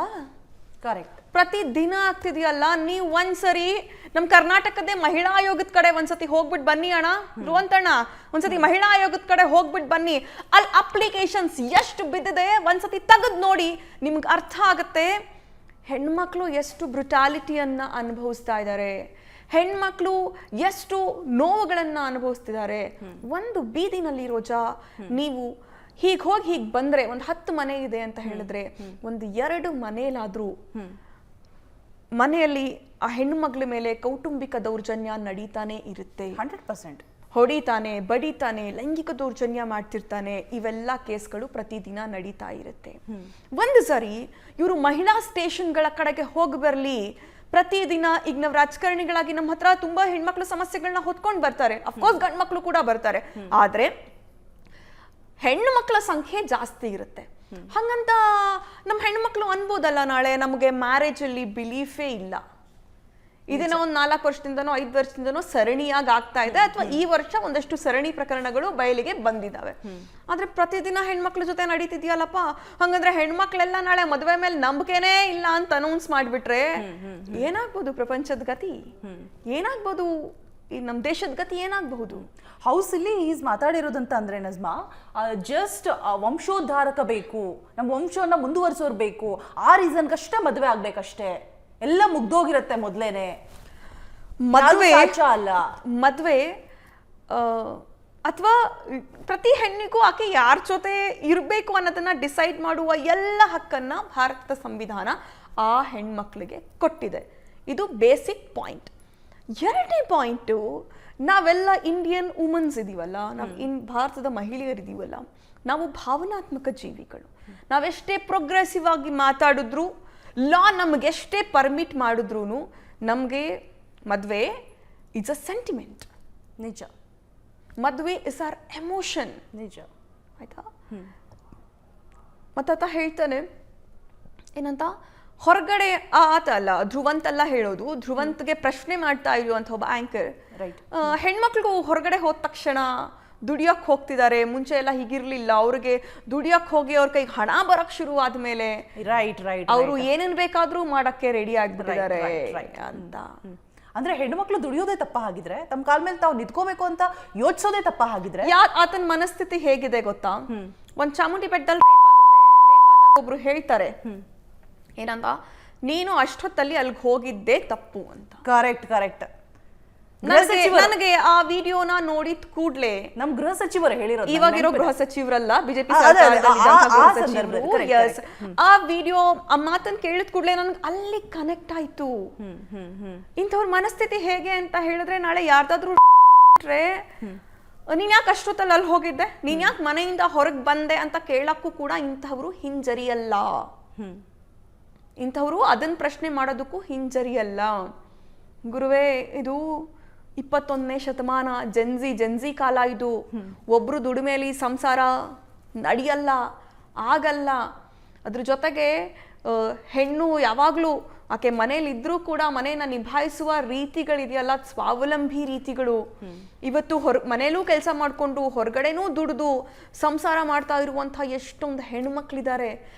ಕರೆಕ್ಟ್. ಪ್ರತಿ ದಿನ ಆಗ್ತಿದೆಯಲ್ಲ. ನೀವು ಒಂದ್ಸರಿ ನಮ್ ಕರ್ನಾಟಕದ ಮಹಿಳಾ ಆಯೋಗದ ಕಡೆ ಒಂದ್ಸತಿ ಹೋಗ್ಬಿಟ್ಟು ಬನ್ನಿ ಅಣ್ಣ, ಧ್ರುವಂತಣ್ಣ, ಒಂದ್ಸತಿ ಮಹಿಳಾ ಆಯೋಗದ ಕಡೆ ಹೋಗ್ಬಿಟ್ಟು ಬನ್ನಿ. ಅಲ್ಲಿ ಅಪ್ಲಿಕೇಶನ್ಸ್ ಎಷ್ಟು ಬಿದ್ದಿದೆ ಒಂದ್ಸತಿ ತೆಗೆದು ನೋಡಿ, ನಿಮ್ಗೆ ಅರ್ಥ ಆಗತ್ತೆ ಹೆಣ್ಮಕ್ಳು ಎಷ್ಟು ಬ್ರುಟಾಲಿಟಿಯನ್ನ ಅನುಭವಿಸ್ತಾ ಇದ್ದಾರೆ, ಹೆಣ್ಮಕ್ಳು ಎಷ್ಟು ನೋವುಗಳನ್ನ ಅನುಭವಿಸ್ತಿದ್ದಾರೆ. ಒಂದು ಬೀದಿನಲ್ಲಿ ರೋಜಾ ನೀವು ಹೀಗೆ ಹೋಗಿ ಹೀಗೆ ಬಂದ್ರೆ ಒಂದು 10 ಮನೆ ಇದೆ ಅಂತ ಹೇಳಿದ್ರೆ ಒಂದು 2 ಮನೆಯಲ್ಲಾದ್ರೂ ಮನೆಯಲ್ಲಿ ಆ ಹೆಣ್ಣು ಮಗಳ ಮೇಲೆ ಕೌಟುಂಬಿಕ ದೌರ್ಜನ್ಯ ನಡೀತಾನೆ ಇರುತ್ತೆ. 100%. ಹೊಡಿತಾನೆ, ಬಡಿತಾನೆ, ಲೈಂಗಿಕ ದೌರ್ಜನ್ಯ ಮಾಡ್ತಿರ್ತಾನೆ. ಇವೆಲ್ಲ ಕೇಸ್ಗಳು ಪ್ರತಿದಿನ ನಡೀತಾ ಇರುತ್ತೆ. ಒಂದು ಸರಿ ಇವರು ಮಹಿಳಾ ಸ್ಟೇಷನ್ಗಳ ಕಡೆಗೆ ಹೋಗಿ ಬರಲಿ, ಪ್ರತಿದಿನ ಈಗ ನಾವು ರಾಜಕಾರಣಿಗಳಾಗಿ ನಮ್ಮ ಹತ್ರ ತುಂಬಾ ಹೆಣ್ಮಕ್ಳು ಸಮಸ್ಯೆಗಳನ್ನ ಹೊತ್ಕೊಂಡು ಬರ್ತಾರೆ. ಅಫ್ಕೋರ್ಸ್ ಗಂಡು ಮಕ್ಳು ಕೂಡ ಬರ್ತಾರೆ, ಆದ್ರೆ ಹೆಣ್ಣು ಮಕ್ಕಳ ಸಂಖ್ಯೆ ಜಾಸ್ತಿ ಇರುತ್ತೆ. ಹಂಗಂತ ನಮ್ಮ ಹೆಣ್ಮಕ್ಳು ಅನ್ಬೋದಲ್ಲ, ನಾಳೆ ನಮಗೆ ಮ್ಯಾರೇಜ್ ಅಲ್ಲಿ ಬಿಲೀಫೇ ಇಲ್ಲ, ಇದನ್ನ ಒಂದು 4 ವರ್ಷದಿಂದನೋ 5 ವರ್ಷದಿಂದನೋ ಸರಣಿಯಾಗಿ ಆಗ್ತಾ ಇದೆ, ಅಥವಾ ಈ ವರ್ಷ ಒಂದಷ್ಟು ಸರಣಿ ಪ್ರಕರಣಗಳು ಬಯಲಿಗೆ ಬಂದಿದ್ದಾವೆ. ಆದ್ರೆ ಪ್ರತಿದಿನ ಹೆಣ್ಮಕ್ಳ ಜೊತೆ ನಡೀತಿದ್ಯಲ್ಲಪ್ಪ, ಹಂಗಂದ್ರೆ ಹೆಣ್ಮಕ್ಳೆಲ್ಲ ನಾಳೆ ಮದುವೆ ಮೇಲೆ ನಂಬಿಕೆನೇ ಇಲ್ಲ ಅಂತ ಅನೌನ್ಸ್ ಮಾಡ್ಬಿಟ್ರೆ ಏನಾಗ್ಬೋದು ಪ್ರಪಂಚದ ಗತಿ, ಏನಾಗ್ಬೋದು ಈ ನಮ್ಮ ದೇಶದ ಗತಿ ಏನಾಗಬಹುದು? ಹೌಸ್ ಇಲ್ಲಿ ಈಸ್ ಮಾತಾಡಿರೋದಂತ ಅಂದ್ರೆ ನಜ್ಮಾ, ಜಸ್ಟ್ ವಂಶೋದ್ಧಾರಕ ಬೇಕು, ನಮ್ಮ ವಂಶವನ್ನ ಮುಂದುವರಿಸೋರು ಬೇಕು, ಆ ರೀಸನ್ಗಷ್ಟೇ ಮದುವೆ ಆಗ್ಬೇಕಷ್ಟೇ, ಎಲ್ಲ ಮುಗ್ದೋಗಿರತ್ತೆ ಮೊದ್ಲೇನೆ. ಮದ್ವೆ ಅಥವಾ ಪ್ರತಿ ಹೆಣ್ಣಿಗೂ ಆಕೆ ಯಾರ ಜೊತೆ ಇರಬೇಕು ಅನ್ನೋದನ್ನ ಡಿಸೈಡ್ ಮಾಡುವ ಎಲ್ಲ ಹಕ್ಕನ್ನ ಭಾರತದ ಸಂವಿಧಾನ ಆ ಹೆಣ್ಮಕ್ಳಿಗೆ ಕೊಟ್ಟಿದೆ. ಇದು ಬೇಸಿಕ್ ಪಾಯಿಂಟ್. ಎರಡನೇ ಪಾಯಿಂಟು, ನಾವೆಲ್ಲ ಇಂಡಿಯನ್ ವುಮನ್ಸ್ ಇದೀವಲ್ಲ, ನಾವು ಭಾರತದ ಮಹಿಳೆಯರಿದ್ದೀವಲ್ಲ, ನಾವು ಭಾವನಾತ್ಮಕ ಜೀವಿಗಳು. ನಾವೆಷ್ಟೇ ಪ್ರೋಗ್ರೆಸಿವ್ ಆಗಿ ಮಾತಾಡಿದ್ರು, ಲಾ ನಮಗೆಷ್ಟೇ ಪರ್ಮಿಟ್ ಮಾಡಿದ್ರು, ನಮಗೆ ಮದುವೆ ಇಸ್ ಅ ಸೆಂಟಿಮೆಂಟ್. ನಿಜ. ಮದುವೆ ಇಸ್ ಆರ್ ಎಮೋಷನ್. ನಿಜ. ಆಯ್ತಾ? ಮತ್ತಾತ ಹೇಳ್ತಾನೆ ಏನಂತ, ಹೊರಗಡೆ ಆತ ಅಲ್ಲ ಧ್ರುವಂತಲ್ಲ ಹೇಳೋದು, ಧ್ರುವಂತ್ಗೆ ಪ್ರಶ್ನೆ ಮಾಡ್ತಾ ಇರುವಂತ ಒಬ್ಬ ಆಂಕರ್, ಹೆಣ್ಮಕ್ಳಿಗೂ ಹೊರಗಡೆ ಹೋದ ತಕ್ಷಣ ದುಡಿಯೋಕ್ ಹೋಗ್ತಿದ್ದಾರೆ, ಮುಂಚೆ ಎಲ್ಲ ಹೀಗಿರ್ಲಿಲ್ಲ, ಅವ್ರಿಗೆ ದುಡಿಯೋಕ್ ಹೋಗಿ ಅವ್ರ ಕೈಗೆ ಹಣ ಬರಕ್ ಶುರು ಆದ್ಮೇಲೆ ಅವರು ಏನೇನ್ ಬೇಕಾದ್ರೂ ಮಾಡಕ್ಕೆ ರೆಡಿ ಆಗ್ಬಿಟ್ಟಿದ್ದಾರೆ ಅಂತ. ಅಂದ್ರೆ ಹೆಣ್ಮಕ್ಳು ದುಡಿಯೋದೇ ತಪ್ಪ ಹಾಗಿದ್ರೆ, ತಮ್ಮ ಕಾಲ ಮೇಲೆ ತಾವು ನಿಂತ್ಕೋಬೇಕು ಅಂತ ಯೋಚಿಸೋದೇ ತಪ್ಪ ಹಾಗಿದ್ರೆ? ಆತನ ಮನಸ್ಥಿತಿ ಹೇಗಿದೆ ಗೊತ್ತಾ? ಒಂದ್ ಚಾಮುಂಡಿ ಬೆಟ್ಟದಲ್ಲಿ ರೇಪ್ ಆಗುತ್ತೆ, ರೇಪ್ ಆದಾಗ ಒಬ್ರು ಹೇಳ್ತಾರೆ ಏನಂತ, ನೀನು ಅಷ್ಟೊತ್ತಲ್ಲಿ ಅಲ್ಲಿಗೆ ಹೋಗಿದ್ದೆ ತಪ್ಪು ಅಂತ. ಕರೆಕ್ಟ್. ನನಗೆ ಆ ವಿಡಿಯೋನ ನೋಡಿದ ಕೂಡ್ಲೆ ನಮ್ ಗೃಹ ಸಚಿವರು ಹೇಳಿರೋದು, ಇವಾಗಿರೋ ಗೃಹ ಸಚಿವರಲ್ಲ, ಬಿಜೆಪಿ ಆ ವಿಡಿಯೋ ಆ ಮಾತನ್ನ ಕೇಳಿದ ಕೂಡ್ಲೆ ನನ್ಗೆ ಅಲ್ಲಿ ಕನೆಕ್ಟ್ ಆಯ್ತು. ಇಂಥವ್ರ ಮನಸ್ಥಿತಿ ಹೇಗೆ ಅಂತ ಹೇಳಿದ್ರೆ, ನಾಳೆ ಯಾರ್ದಾದ್ರೂ ನೀನ್ ಯಾಕೆ ಅಷ್ಟೊತ್ತಲ್ಲಿ ಅಲ್ಲಿ ಹೋಗಿದ್ದೆ, ನೀನ್ ಯಾಕೆ ಮನೆಯಿಂದ ಹೊರಗೆ ಬಂದೆ ಅಂತ ಕೇಳಕ್ಕೂ ಕೂಡ ಇಂಥವ್ರು ಹಿಂಜರಿಯಲ್ಲ. ಇಂಥವ್ರು ಅದನ್ನ ಪ್ರಶ್ನೆ ಮಾಡೋದಕ್ಕೂ ಹಿಂಜರಿಯಲ್ಲ. ಗುರುವೇ, ಇದು 21ನೇ ಶತಮಾನ, ಜೆನ್ಜಿ ಕಾಲ ಇದು. ಒಬ್ರು ದುಡಿಮೆಲಿ ಸಂಸಾರ ನಡೆಯಲ್ಲ, ಆಗಲ್ಲ. ಅದ್ರ ಜೊತೆಗೆ ಹೆಣ್ಣು ಯಾವಾಗ್ಲೂ ಆಕೆ ಮನೇಲಿ ಇದ್ರೂ ಕೂಡ ಮನೆಯನ್ನ ನಿಭಾಯಿಸುವ ರೀತಿಗಳಿದೆಯಲ್ಲ, ಸ್ವಾವಲಂಬಿ ರೀತಿಗಳು. ಇವತ್ತು ಮನೇಲೂ ಕೆಲಸ ಮಾಡ್ಕೊಂಡು ಹೊರಗಡೆನೂ ದುಡಿದು ಸಂಸಾರ ಮಾಡ್ತಾ ಇರುವಂತಹ ಎಷ್ಟೊಂದು ಹೆಣ್ಮಕ್ಳಿದ್ದಾರೆ.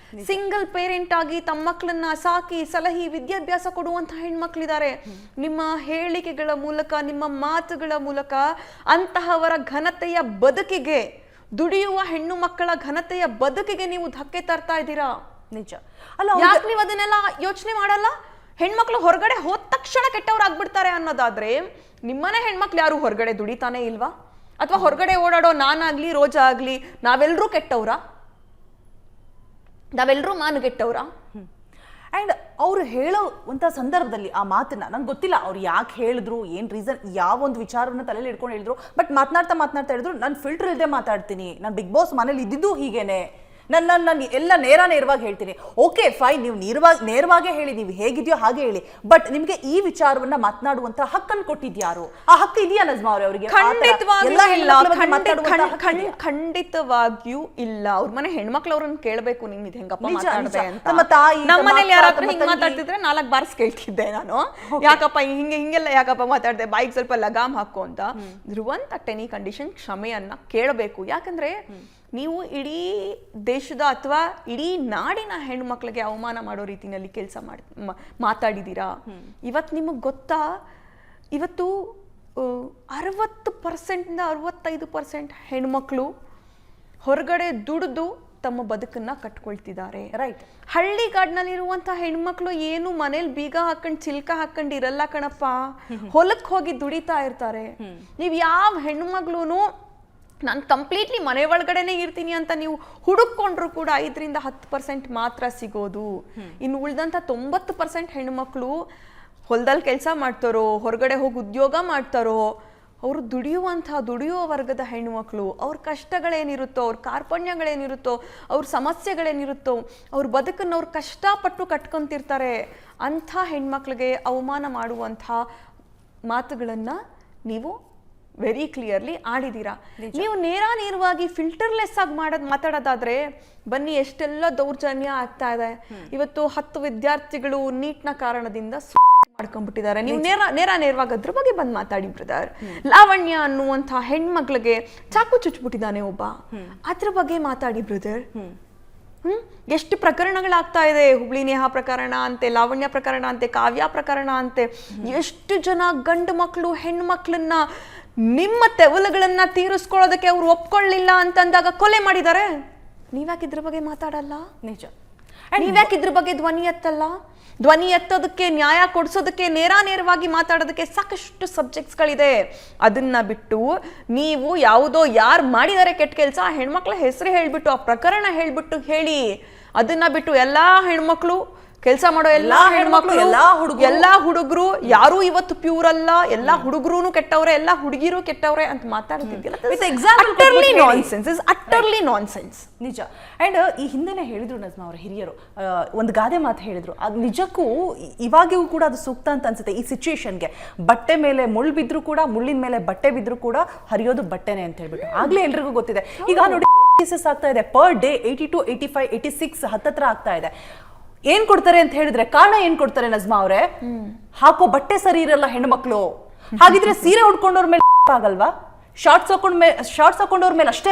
ಸಿಂಗಲ್ ಪೇರೆಂಟ್ ಆಗಿ ತಮ್ಮ ಮಕ್ಕಳನ್ನ ಸಾಕಿ ಸಲಹಿ ವಿದ್ಯಾಭ್ಯಾಸ ಕೊಡುವಂತಹ ಹೆಣ್ಮಕ್ಳಿದ್ದಾರೆ. ನಿಮ್ಮ ಹೇಳಿಕೆಗಳ ಮೂಲಕ, ನಿಮ್ಮ ಮಾತುಗಳ ಮೂಲಕ ಅಂತಹವರ ಘನತೆಯ ಬದುಕಿಗೆ, ದುಡಿಯುವ ಹೆಣ್ಣು ಮಕ್ಕಳ ಘನತೆಯ ಬದುಕಿಗೆ ನೀವು ಧಕ್ಕೆ ತರ್ತಾ ಇದ್ದೀರಾ. ನಿಜ ಅಲ್ಲ, ಯಾಕೆ ನೀವು ಅದನ್ನೆಲ್ಲ ಯೋಚನೆ ಮಾಡಲ್ಲ? ಹೆಣ್ಮಕ್ಳು ಹೊರಗಡೆ ಹೋದ ತಕ್ಷಣ ಕೆಟ್ಟವ್ರು ಆಗ್ಬಿಡ್ತಾರೆ ಅನ್ನೋದಾದ್ರೆ, ನಿಮ್ಮನೆ ಹೆಣ್ಮಕ್ಳು ಯಾರು ಹೊರಗಡೆ ದುಡಿತಾನೆ ಇಲ್ವಾ? ಅಥವಾ ಹೊರಗಡೆ ಓಡಾಡೋ ನಾನಾಗ್ಲಿ ರೋಜಾ ಆಗ್ಲಿ ನಾವೆಲ್ಲರೂ ಕೆಟ್ಟವ್ರ? ನಾವೆಲ್ಲರೂ ಮಾನುಗೆಟ್ಟವ್ರ? ಅಂಡ್ ಅವ್ರು ಹೇಳೋವಂಥ ಸಂದರ್ಭದಲ್ಲಿ ಆ ಮಾತನ್ನ ನಂಗೆ ಗೊತ್ತಿಲ್ಲ ಅವ್ರು ಯಾಕೆ ಹೇಳಿದ್ರು, ಏನು ರೀಸನ್, ಯಾವೊಂದು ವಿಚಾರವನ್ನ ತಲೆಯಲ್ಲಿ ಇಟ್ಕೊಂಡು ಹೇಳಿದ್ರು. ಬಟ್ ಮಾತನಾಡ್ತಾ ಹೇಳಿದ್ರು, ನಾನು ಫಿಲ್ಟರ್ ಇಲ್ಲದೆ ಮಾತಾಡ್ತೀನಿ, ನಾನು ಬಿಗ್ ಬಾಸ್ ಮನೇಲಿ ಇದ್ದಿದ್ದು ಹೀಗೇನೆ, ನಾನು ಎಲ್ಲ ನೇರವಾಗಿ ಹೇಳ್ತೀನಿ. ಓಕೆ ಫೈನ್, ನೀವು ನೇರವಾಗೇ ಹೇಳಿ, ನೀವು ಹೇಗಿದೆಯೋ ಹಾಗೆ ಹೇಳಿ. ಬಟ್ ನಿಮ್ಗೆ ಈ ವಿಚಾರವನ್ನ ಮಾತನಾಡುವಂತ ಹಕ್ಕನ್ನು ಕೊಟ್ಟಿದ್ಯಾರು? ಆ ಹಕ್ಕು ಇದೆಯಾ ನಜ್ಮಾ ಅವರಿಗೆ? ಖಂಡಿತವಾಗಿಯೂ ಇಲ್ಲ. ಅವ್ರ ಮನೆ ಹೆಣ್ಮಕ್ಳು ಅವ್ರನ್ನ ಕೇಳಬೇಕು, ನಿಮ್ ಇದು ಹೆಂಗಪ್ಪ ಮಾತಾಡ್ದೆ ಅಂತ. ನಮ್ಮ ತಾಯಿ ನಮ್ಮ ಮನೇಲಿ ಯಾರಾದ್ರೂ ಹಿಂಗ್ ಮಾತಾಡ್ತಿದ್ರೆ 4 ಬಾರ್ಸ್ ಕೇಳ್ತಿದ್ದೆ ನಾನು, ಯಾಕಪ್ಪ ಹಿಂಗೆಲ್ಲ ಯಾಕಪ್ಪ ಮಾತಾಡ್ದೆ, ಬಾಯಿಗೆ ಸ್ವಲ್ಪ ಲಗಾಮ್ ಹಾಕು ಅಂತ. ಧ್ರುವಂತ್ ಅಟ್ ಎನಿ ಕಂಡೀಷನ್ ಕ್ಷಮೆಯನ್ನ ಕೇಳಬೇಕು. ಯಾಕಂದ್ರೆ ನೀವು ಇಡೀ ದೇಶದ ಅಥವಾ ಇಡೀ ನಾಡಿನ ಹೆಣ್ಣು ಮಕ್ಕಳಿಗೆ ಅವಮಾನ ಮಾಡೋ ರೀತಿಯಲ್ಲಿ ಕೆಲಸ ಮಾತಾಡಿದ್ದೀರಾ. ಇವತ್ತು ನಿಮಗೆ ಗೊತ್ತಾ, ಇವತ್ತು 60% 65% ಹೆಣ್ಮಕ್ಳು ಹೊರಗಡೆ ದುಡಿದು ತಮ್ಮ ಬದುಕನ್ನ ಕಟ್ಕೊಳ್ತಿದ್ದಾರೆ. ರೈಟ್. ಹಳ್ಳಿಗಾಡಿನಲ್ಲಿರುವಂತ ಹೆಣ್ಮಕ್ಳು ಏನು ಮನೇಲಿ ಬೀಗ ಹಾಕೊಂಡು ಚಿಲ್ಕ ಹಾಕೊಂಡು ಇರಲ್ಲ ಕಣಪ್ಪ, ಹೊಲಕ್ಕೆ ಹೋಗಿ ದುಡಿತಾ ಇರ್ತಾರೆ. ನೀವು ಯಾವ ಹೆಣ್ಮಗ್ಳೂನು ನಾನು ಕಂಪ್ಲೀಟ್ಲಿ ಮನೆ ಒಳಗಡೆನೆ ಇರ್ತೀನಿ ಅಂತ ನೀವು ಹುಡುಕೊಂಡ್ರು ಕೂಡ 5% 10% ಮಾತ್ರ ಸಿಗೋದು. ಇನ್ನು ಉಳಿದಂಥ 90% ಹೆಣ್ಮಕ್ಳು ಹೊಲದಲ್ಲಿ ಕೆಲಸ ಮಾಡ್ತಾರೋ, ಹೊರಗಡೆ ಹೋಗಿ ಉದ್ಯೋಗ ಮಾಡ್ತಾರೋ, ಅವರು ದುಡಿಯುವ ವರ್ಗದ ಹೆಣ್ಣುಮಕ್ಳು, ಅವ್ರ ಕಷ್ಟಗಳೇನಿರುತ್ತೋ, ಅವ್ರ ಕಾರ್ಪಣ್ಯಗಳೇನಿರುತ್ತೋ, ಅವ್ರ ಸಮಸ್ಯೆಗಳೇನಿರುತ್ತೋ, ಅವ್ರ ಬದುಕನ್ನು ಅವ್ರು ಕಷ್ಟಪಟ್ಟು ಕಟ್ಕೊಂತಿರ್ತಾರೆ. ಅಂಥ ಹೆಣ್ಮಕ್ಳಿಗೆ ಅವಮಾನ ಮಾಡುವಂಥ ಮಾತುಗಳನ್ನು ನೀವು ವೆರಿ ಕ್ಲಿಯರ್ಲಿ ಆಡಿದ್ದೀರಾ. ನೀವು ನೇರವಾಗಿ ಫಿಲ್ಟರ್ಲೆಸ್ ಆಗಿ ಮಾತಾಡೋದಾದ್ರೆ ಬನ್ನಿ, ಎಷ್ಟೆಲ್ಲ ದೌರ್ಜನ್ಯ ಆಗ್ತಾ ಇದೆ. ಇವತ್ತು 10 ವಿದ್ಯಾರ್ಥಿಗಳು ನೀಟ್ನ ಕಾರಣದಿಂದ ಮಾಡ್ಕೊಂಡ್ಬಿಟ್ಟಿದ್ದಾರೆ. ನೀವು ನೇರವಾಗಿ ಅದ್ರ ಬಗ್ಗೆ ಬಂದು ಮಾತಾಡಿ ಬ್ರದರ್. ಲಾವಣ್ಯ ಅನ್ನುವಂಥ ಹೆಣ್ಮಕ್ಳಿಗೆ ಚಾಕು ಚುಚ್ಬಿಟ್ಟಿದ್ದಾನೆ ಒಬ್ಬ, ಅದ್ರ ಬಗ್ಗೆ ಮಾತಾಡಿ ಬ್ರದರ್. ಎಷ್ಟು ಪ್ರಕರಣಗಳಾಗ್ತಾ ಇದೆ. ಹುಬ್ಳಿ ನೇಹಾ ಪ್ರಕರಣ ಅಂತೆ, ಲಾವಣ್ಯ ಪ್ರಕರಣ ಅಂತೆ, ಕಾವ್ಯ ಪ್ರಕರಣ ಅಂತೆ. ಎಷ್ಟು ಜನ ಗಂಡು ಮಕ್ಕಳು ಹೆಣ್ಮಕ್ಳನ್ನ ನಿಮ್ಮ ತೆವಲುಗಳನ್ನ ತೀರಿಸ್ಕೊಳ್ಳೋದಕ್ಕೆ ಅವ್ರು ಒಪ್ಕೊಳ್ಳಿಲ್ಲ ಅಂತಂದಾಗ ಕೊಲೆ ಮಾಡಿದ್ದಾರೆ. ನೀವ್ಯಾಕೆ ಇದ್ರ ಬಗ್ಗೆ ಮಾತಾಡಲ್ಲ? ನಿಜ. ನೀವ್ಯಾಕೆ ಇದ್ರ ಬಗ್ಗೆ ಧ್ವನಿ ಎತ್ತಲ್ಲ? ಧ್ವನಿ ಎತ್ತೋದಕ್ಕೆ, ನ್ಯಾಯ ಕೊಡಿಸೋದಕ್ಕೆ, ನೇರವಾಗಿ ಮಾತಾಡೋದಕ್ಕೆ ಸಾಕಷ್ಟು ಸಬ್ಜೆಕ್ಟ್ಸ್ಗಳಿದೆ. ಅದನ್ನ ಬಿಟ್ಟು ನೀವು ಯಾವುದೋ ಯಾರು ಮಾಡಿದ್ದಾರೆ ಕೆಟ್ಟ ಕೆಲಸ, ಆ ಹೆಣ್ಮಕ್ಳ ಹೆಸರು ಹೇಳ್ಬಿಟ್ಟು, ಆ ಪ್ರಕರಣ ಹೇಳ್ಬಿಟ್ಟು ಹೇಳಿ. ಅದನ್ನ ಬಿಟ್ಟು ಎಲ್ಲಾ ಹೆಣ್ಮಕ್ಳು ಕೆಲಸ ಮಾಡೋ ಎಲ್ಲಾ ಹೆಣ್ಮಕ್ಳು, ಎಲ್ಲಾ ಹುಡುಗರು ಯಾರು ಇವತ್ತು ಪ್ಯೂರ್ ಅಲ್ಲ, ಎಲ್ಲಾ ಹುಡುಗರು ಕೆಟ್ಟವ್ರೆ, ಎಲ್ಲಾ ಹುಡುಗಿರು ಕೆಟ್ಟವ್ರೆ ಅಂತ ಮಾತಾಡ್ತಿದ್ಯಲ್ಲ. ನಿಜ. ಅಂಡ್ ಈ ಹಿಂದೆನೆ ಹೇಳಿದ್ರು ನಜ್ಮಾ ಅವರ ಹಿರಿಯರು ಒಂದು ಗಾದೆ ಮಾತು ಹೇಳಿದ್ರು. ಅದು ನಿಜಕ್ಕೂ ಇವಾಗಿಗೂ ಕೂಡ ಅದು ಸೂಕ್ತ ಅಂತ ಅನ್ಸುತ್ತೆ ಈ ಸಿಚುಯೇಷನ್ಗೆ. ಬಟ್ಟೆ ಮೇಲೆ ಮುಳ್ಳು ಬಿದ್ರು ಕೂಡ, ಮುಳ್ಳಿನ ಮೇಲೆ ಬಟ್ಟೆ ಬಿದ್ರು ಕೂಡ ಹರಿಯೋದು ಬಟ್ಟೆನೆ ಅಂತ ಹೇಳ್ಬಿಟ್ಟು ಆಗ್ಲೇ ಎಲ್ರಿಗೂ ಗೊತ್ತಿದೆ. ಈಗ ನೋಡಿ ಕೇಸಸ್ ಆಗ್ತಾ ಇದೆ ಪರ್ ಡೇ 82, 85, 86 ಹತ್ತತ್ರ ಆಗ್ತಾ ಇದೆ. ಏನ್ ಕೊಡ್ತಾರೆ ಅಂತ ಹೇಳಿದ್ರೆ, ಕಾರಣ ಏನ್ ಕೊಡ್ತಾರೆ ನಜ್ಮಾ ಅವ್ರೆ? ಹಾಕೋ ಬಟ್ಟೆ ಸರಿ ಇರಲ್ಲ ಹೆಣ್ಮಕ್ಳು. ಹಾಗಿದ್ರೆ ಸೀರೆ ಉಡ್ಕೊಂಡವ್ರ ಮೇಲೆ ಆಗಲ್ವಾ? ಶಾರ್ಟ್ಸ್ ಹಾಕೊಂಡವ್ರ ಮೇಲೆ ಅಷ್ಟೇ.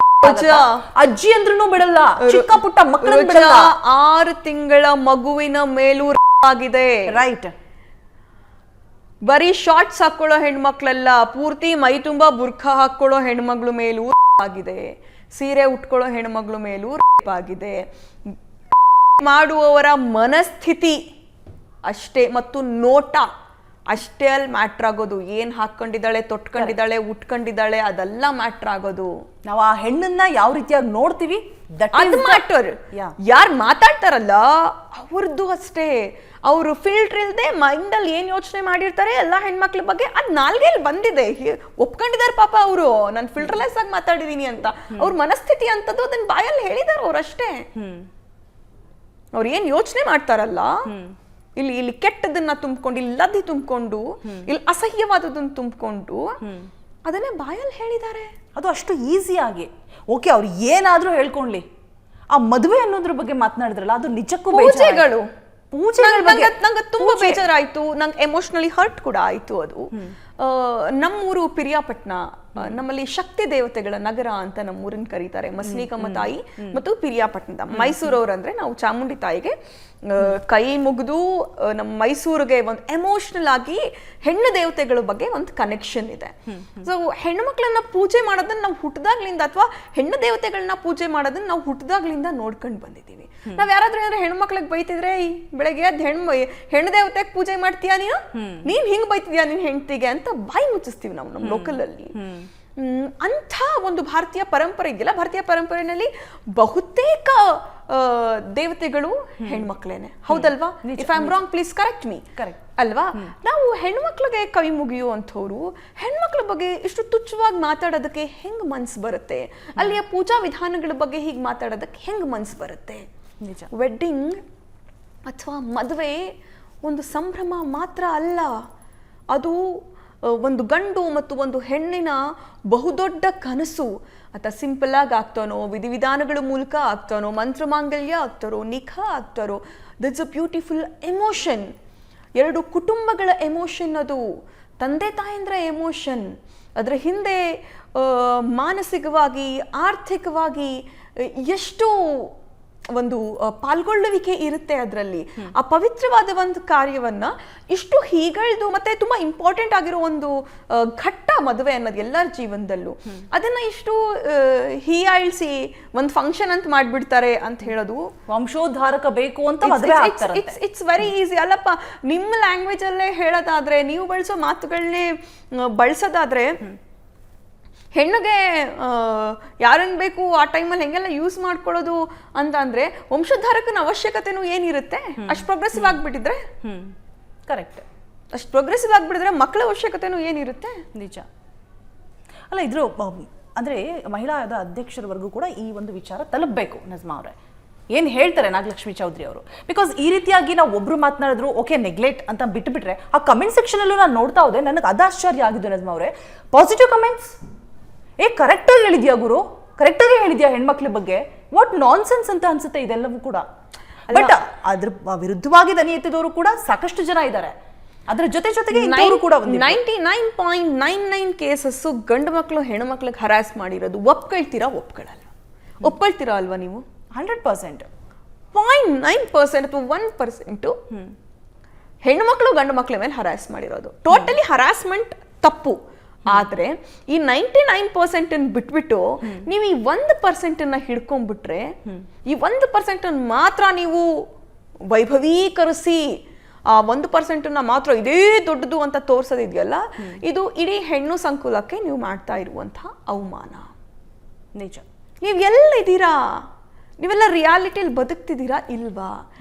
ಅಜ್ಜಿ ಅಂದ್ರೂ ಬಿಡಲ್ಲ, ಚಿಕ್ಕ ಪುಟ್ಟ ಮಕ್ಕಳ ಬಿಡಲ್ಲ. 6 ತಿಂಗಳ ಮಗುವಿನ ಮೇಲೂ ಆಗಿದೆ. ರೈಟ್. ಬರೀ ಶಾರ್ಟ್ಸ್ ಹಾಕೊಳ್ಳೋ ಹೆಣ್ಮಕ್ಳೆಲ್ಲ, ಪೂರ್ತಿ ಮೈ ತುಂಬಾ ಬುರ್ಖಾ ಹಾಕೊಳ್ಳೋ ಹೆಣ್ಮಕ್ಳು ಮೇಲೂ ಆಗಿದೆ. ಸೀರೆ ಉಟ್ಕೊಳ್ಳೋ ಹೆಣ್ಮಕ್ಳು ಮೇಲೂ ಆಗಿದೆ. ಮಾಡುವವರ ಮನಸ್ಥಿತಿ ಅಷ್ಟೇ ಮತ್ತು ನೋಟ ಅಷ್ಟೇ ಅಲ್ಲಿ ಮ್ಯಾಟ್ರ್ ಆಗೋದು. ಏನ್ ಹಾಕೊಂಡಿದ್ದಾಳೆ, ತೊಟ್ಕೊಂಡಿದ್ದಾಳೆ, ಉಟ್ಕೊಂಡಿದ್ದಾಳೆ, ಅದೆಲ್ಲ ಮ್ಯಾಟ್ರ್ ಆಗೋದು. ನಾವು ಆ ಹೆಣ್ಣನ್ನ ಯಾವ ರೀತಿಯಾಗಿ ನೋಡ್ತೀವಿ ಅದು ಮ್ಯಾಟರ್. ಯಾರು ಮಾತಾಡ್ತಾರಲ್ಲ ಅವ್ರದ್ದು ಅಷ್ಟೇ. ಅವರು ಫಿಲ್ಟರ್ ಇಲ್ಲದೆ ಮೈಂಡ್ ಅಲ್ಲಿ ಏನ್ ಯೋಚನೆ ಮಾಡಿರ್ತಾರೆ ಎಲ್ಲಾ ಹೆಣ್ಮಕ್ಳ ಬಗ್ಗೆ, ಅದ್ ನಾಲ್ಗೆಲ್ಲಿ ಬಂದಿದೆ, ಒಪ್ಕೊಂಡಿದ್ದಾರೆ ಪಾಪ ಅವರು. ನಾನು ಫಿಲ್ಟರ್ಲೆಸ್ ಆಗಿ ಮಾತಾಡಿದೀನಿ ಅಂತ. ಅವ್ರ ಮನಸ್ಥಿತಿ ಅಂತದ್ದು ಅದನ್ನ ಬಾಯಲ್ಲಿ ಹೇಳಿದಾರೆ ಅವ್ರಷ್ಟೇ. ಅವ್ರು ಏನ್ ಯೋಚನೆ ಮಾಡ್ತಾರಲ್ಲ, ಇಲ್ಲಿ ಕೆಟ್ಟದನ್ನ ತುಂಬಿಕೊಂಡು, ಇಲ್ಲಿ ಲದ್ದಿ ತುಂಬಿಕೊಂಡು, ಇಲ್ಲಿ ಅಸಹ್ಯವಾದದನ್ನ ತುಂಬಿಕೊಂಡು ಅದನ್ನೇ ಬಾಯಲ್ಲಿ ಹೇಳಿದ್ದಾರೆ. ಅದು ಅಷ್ಟು ಈಸಿಯಾಗಿ. ಓಕೆ, ಅವ್ರು ಏನಾದ್ರೂ ಹೇಳ್ಕೊಂಡ್ಲಿ. ಆ ಮದುವೆ ಅನ್ನೋದ್ರ ಬಗ್ಗೆ ಮಾತನಾಡಿದ್ರಲ್ಲ, ಅದು ನಿಜಕ್ಕೂ ಪೂಜೆಗಳು ನಂಗೆ ತುಂಬಾ ಬೇಜಾರಾಯ್ತು. ನಂಗೆ ಎಮೋಷನಲಿ ಹರ್ಟ್ ಕೂಡ ಆಯ್ತು. ಅದು ನಮ್ಮೂರು ಪಿರಿಯಾಪಟ್ಟಣ, ನಮ್ಮಲ್ಲಿ ಶಕ್ತಿ ದೇವತೆಗಳ ನಗರ ಅಂತ ನಮ್ಮೂರನ್ನ ಕರೀತಾರೆ. ಮಸ್ಲಿಕಮ್ಮ ತಾಯಿ ಮತ್ತು ಪಿರಿಯಾಪಟ್ಟಣದ ಮೈಸೂರವ್ರಂದ್ರೆ ನಾವು ಚಾಮುಂಡಿ ತಾಯಿಗೆ ಕೈ ಮುಗಿದು ನಮ್ಮ ಮೈಸೂರಿಗೆ ಒಂದು ಎಮೋಷನಲ್ ಆಗಿ ಹೆಣ್ಣು ದೇವತೆಗಳ ಬಗ್ಗೆ ಒಂದು ಕನೆಕ್ಷನ್ ಇದೆ. ಸೊ ಹೆಣ್ಣು ಮಕ್ಕಳನ್ನ ಪೂಜೆ ಮಾಡೋದನ್ನ ನಾವು ಹುಟ್ಟದಾಗ್ಲಿಂದ, ಅಥವಾ ಹೆಣ್ಣು ದೇವತೆಗಳನ್ನ ಪೂಜೆ ಮಾಡೋದನ್ನ ನಾವು ಹುಟ್ಟದಾಗ್ಲಿಂದ ನೋಡ್ಕೊಂಡು ಬಂದಿದ್ದೀವಿ. ನಾವ್ ಯಾರಾದ್ರೂ ಏನಾದ್ರು ಹೆಣ್ಣು ಮಕ್ಳಿಗೆ ಬೈತಿದ್ರೆ, ಬೆಳಗ್ಗೆ ಎದ್ದು ಹೆಣ್ಣು ದೇವತೆಗೆ ಪೂಜೆ ಮಾಡ್ತೀಯಾ ನೀನ್ ಹಿಂಗ್ ಬೈತಿದ್ಯಾ ನಿನ್ ಹೆಂಡತಿಗೆ ಅಂತ ಬಾಯಿ ಮುಚ್ಚಿಸ್ತೀವಿ ನಾವು ನಮ್ಮ ಲೋಕಲ್ ಅಲ್ಲಿ. ಅಂಥ ಒಂದು ಭಾರತೀಯ ಪರಂಪರೆ ಇದೆಯಲ್ಲ, ಭಾರತೀಯ ಪರಂಪರೆಯಲ್ಲಿ ಬಹುತೇಕ ದೇವತೆಗಳು ಹೆಣ್ಮಕ್ಳೇನೆ, ಹೌದಲ್ವಾ? If I am wrong please correct me. Correct ಅಲ್ವಾ? ನಾವು ಹೆಣ್ಮಕ್ಳಿಗೆ ಕೈ ಮುಗಿಯುವಂಥವ್ರು ಹೆಣ್ಮಕ್ಳ ಬಗ್ಗೆ ಇಷ್ಟು ತುಚ್ಛವಾಗಿ ಮಾತಾಡೋದಕ್ಕೆ ಹೆಂಗ್ ಮನ್ಸು ಬರುತ್ತೆ? ಅಲ್ಲಿಯ ಪೂಜಾ ವಿಧಾನಗಳ ಬಗ್ಗೆ ಹೀಗೆ ಮಾತಾಡೋದಕ್ಕೆ ಹೆಂಗ್ ಮನ್ಸು ಬರುತ್ತೆ? ನಿಜ. ವೆಡ್ಡಿಂಗ್ ಅಥವಾ ಮದುವೆ ಒಂದು ಸಂಭ್ರಮ ಮಾತ್ರ ಅಲ್ಲ, ಅದು ಒಂದು ಗಂಡು ಮತ್ತು ಒಂದು ಹೆಣ್ಣಿನ ಬಹುದೊಡ್ಡ ಕನಸು. ಅಥವಾ ಸಿಂಪಲ್ ಆಗಿ ಆಗ್ತಾನೋ, ವಿಧಿವಿಧಾನಗಳ ಮೂಲಕ ಆಗ್ತಾನೋ, ಮಂತ್ರ ಮಾಂಗಲ್ಯ ಆಗ್ತಾರೋ, ನಿಖಾ ಆಗ್ತಾರೋ, ದಟ್ಸ್ ಅ ಬ್ಯೂಟಿಫುಲ್ ಎಮೋಷನ್. 2 ಕುಟುಂಬಗಳ ಎಮೋಷನ್ ಅದು, ತಂದೆ ತಾಯಂದ್ರ ಎಮೋಷನ್. ಅದರ ಹಿಂದೆ ಮಾನಸಿಕವಾಗಿ, ಆರ್ಥಿಕವಾಗಿ ಎಷ್ಟು ಒಂದು ಪಾಲ್ಗೊಳ್ಳುವಿಕೆ ಇರುತ್ತೆ ಅದರಲ್ಲಿ. ಆ ಪವಿತ್ರವಾದ ಒಂದು ಕಾರ್ಯವನ್ನ ಇಷ್ಟು ಹೀಗಳ್ದು ಮತ್ತೆ ತುಂಬಾ ಇಂಪಾರ್ಟೆಂಟ್ ಆಗಿರೋ ಒಂದು ಘಟ್ಟ ಮದುವೆ ಅನ್ನೋದು ಎಲ್ಲರ ಜೀವನದಲ್ಲೂ. ಅದನ್ನ ಇಷ್ಟು ಹೀಯಾಳ್ಸಿ ಒಂದು ಫಂಕ್ಷನ್ ಅಂತ ಮಾಡ್ಬಿಡ್ತಾರೆ ಅಂತ ಹೇಳೋದು, ವಂಶೋದ್ಧಾರಕ ಬೇಕು ಅಂತ ಇಟ್ಸ್ ವೆರಿ ಈಸಿ ಅಲ್ಲಪ್ಪ. ನಿಮ್ಮ ಲ್ಯಾಂಗ್ವೇಜ್ ಅಲ್ಲೇ ಹೇಳೋದಾದ್ರೆ, ನೀವು ಬಳಸೋ ಮಾತುಗಳನ್ನೇ ಬಳಸೋದಾದ್ರೆ, ಹೆಣ್ಣಿಗೆ ಯಾರನ್ನು ಬೇಕು ಆ ಟೈಮಲ್ಲಿ ಹೆಂಗೆಲ್ಲ ಯೂಸ್ ಮಾಡ್ಕೊಳ್ಳೋದು ಅಂತ ಅಂದ್ರೆ, ವಂಶೋದ್ಧಾರಕನ ಅವಶ್ಯಕತೆನೂ ಏನಿರುತ್ತೆ? ಅಷ್ಟು ಪ್ರೋಗ್ರೆಸಿವ್ ಆಗಿಬಿಟ್ಟಿದ್ರೆ, ಕರೆಕ್ಟ್, ಅಷ್ಟು ಪ್ರೋಗ್ರೆಸಿವ್ ಆಗಿಬಿಟ್ಟಿದ್ರೆ ಮಕ್ಕಳ ಅವಶ್ಯಕತೆನೂ ಏನಿರುತ್ತೆ? ನಿಜ. ಅಲ್ಲ ಇದ್ರ ಅಂದರೆ ಮಹಿಳಾ ಅಧ್ಯಕ್ಷರವರೆಗೂ ಕೂಡ ಈ ಒಂದು ವಿಚಾರ ತಲುಪಬೇಕು ನಜ್ಮಾ ಅವರೇ. ಏನು ಹೇಳ್ತಾರೆ ನಾಗಲಕ್ಷ್ಮಿ ಚೌಧರಿ ಅವರು? ಬಿಕಾಸ್ ಈ ರೀತಿಯಾಗಿ ನಾವು ಒಬ್ರು ಮಾತನಾಡಿದ್ರು ಓಕೆ ನೆಗ್ಲೆಕ್ಟ್ ಅಂತ ಬಿಟ್ಟುಬಿಟ್ರೆ ಆ ಕಮೆಂಟ್ ಸೆಕ್ಷನಲ್ಲೂ ನಾನು ನೋಡ್ತಾ ಹೋದೆ, ನನಗೆ ಅದು ಆಶ್ಚರ್ಯ ಆಗಿದ್ದು ನಜ್ಮಾ ಅವರೇ. ಪಾಸಿಟಿವ್ ಕಮೆಂಟ್ಸ್, ಕರೆಕ್ಟಾಗಿ ಹೇಳಿದ್ಯಾ ಗುರು, ಕರೆಕ್ಟಾಗಿ ಹೇಳಿದ್ಯಾ ಹೆಣ್ಮಕ್ಳ ಬಗ್ಗೆ, ವಾಟ್ ನಾನ್ ಸೆನ್ಸ್ ಅಂತ ಅನ್ಸುತ್ತೆ ಇದೆಲ್ಲವೂ ಕೂಡ. ಬಟ್ ಅದ್ರ ವಿರುದ್ಧವಾಗಿ ದನಿ ಎತ್ತಿದವರು ಕೂಡ ಸಾಕಷ್ಟು ಜನ ಇದ್ದಾರೆ. ಅದರ ಜೊತೆಗೆ ಇಂಥವರು ಕೂಡ 99.99 ಕೇಸಸ್ ಗಂಡು ಮಕ್ಕಳು ಹೆಣ್ಮಕ್ಳಿಗೆ ಹರಾಸ್ ಮಾಡಿರೋದು. ಒಪ್ಕೊಳ್ತೀರಾ ಅಲ್ವಾ ನೀವು? 100%. 0.9% ಅಥವಾ 1% ಹೆಣ್ಮಕ್ಳು ಗಂಡು ಮಕ್ಕಳ ಮೇಲೆ ಹರಾಸ್ ಮಾಡಿರೋದು. ಟೋಟಲಿ ಹರಾಸ್ಮೆಂಟ್ ತಪ್ಪು. ಆದ್ರೆ ಈ 99% ಬಿಟ್ಬಿಟ್ಟು ನೀವು ಈ 1% ಹಿಡ್ಕೊಂಡ್ಬಿಟ್ರೆ, ಈ 1% ಮಾತ್ರ ನೀವು ವೈಭವೀಕರಿಸಿ ಆ 1% ಮಾತ್ರ ಇದೇ ದೊಡ್ಡದು ಅಂತ ತೋರ್ಸೋದಿದೆಯಲ್ಲ, ಇದು ಇಡೀ ಹೆಣ್ಣು ಸಂಕುಲಕ್ಕೆ ನೀವು ಮಾಡ್ತಾ ಇರುವಂತಹ ಅವಮಾನ. ನಿಜ. ನೀವು ಎಲ್ಲಿದ್ದೀರಾ? ನೀವೆಲ್ಲ ರಿಯಾಲಿಟಿಯಲ್ಲಿ ಬದುಕ್ತಿದ್ದೀರಾ ಇಲ್ವಾ?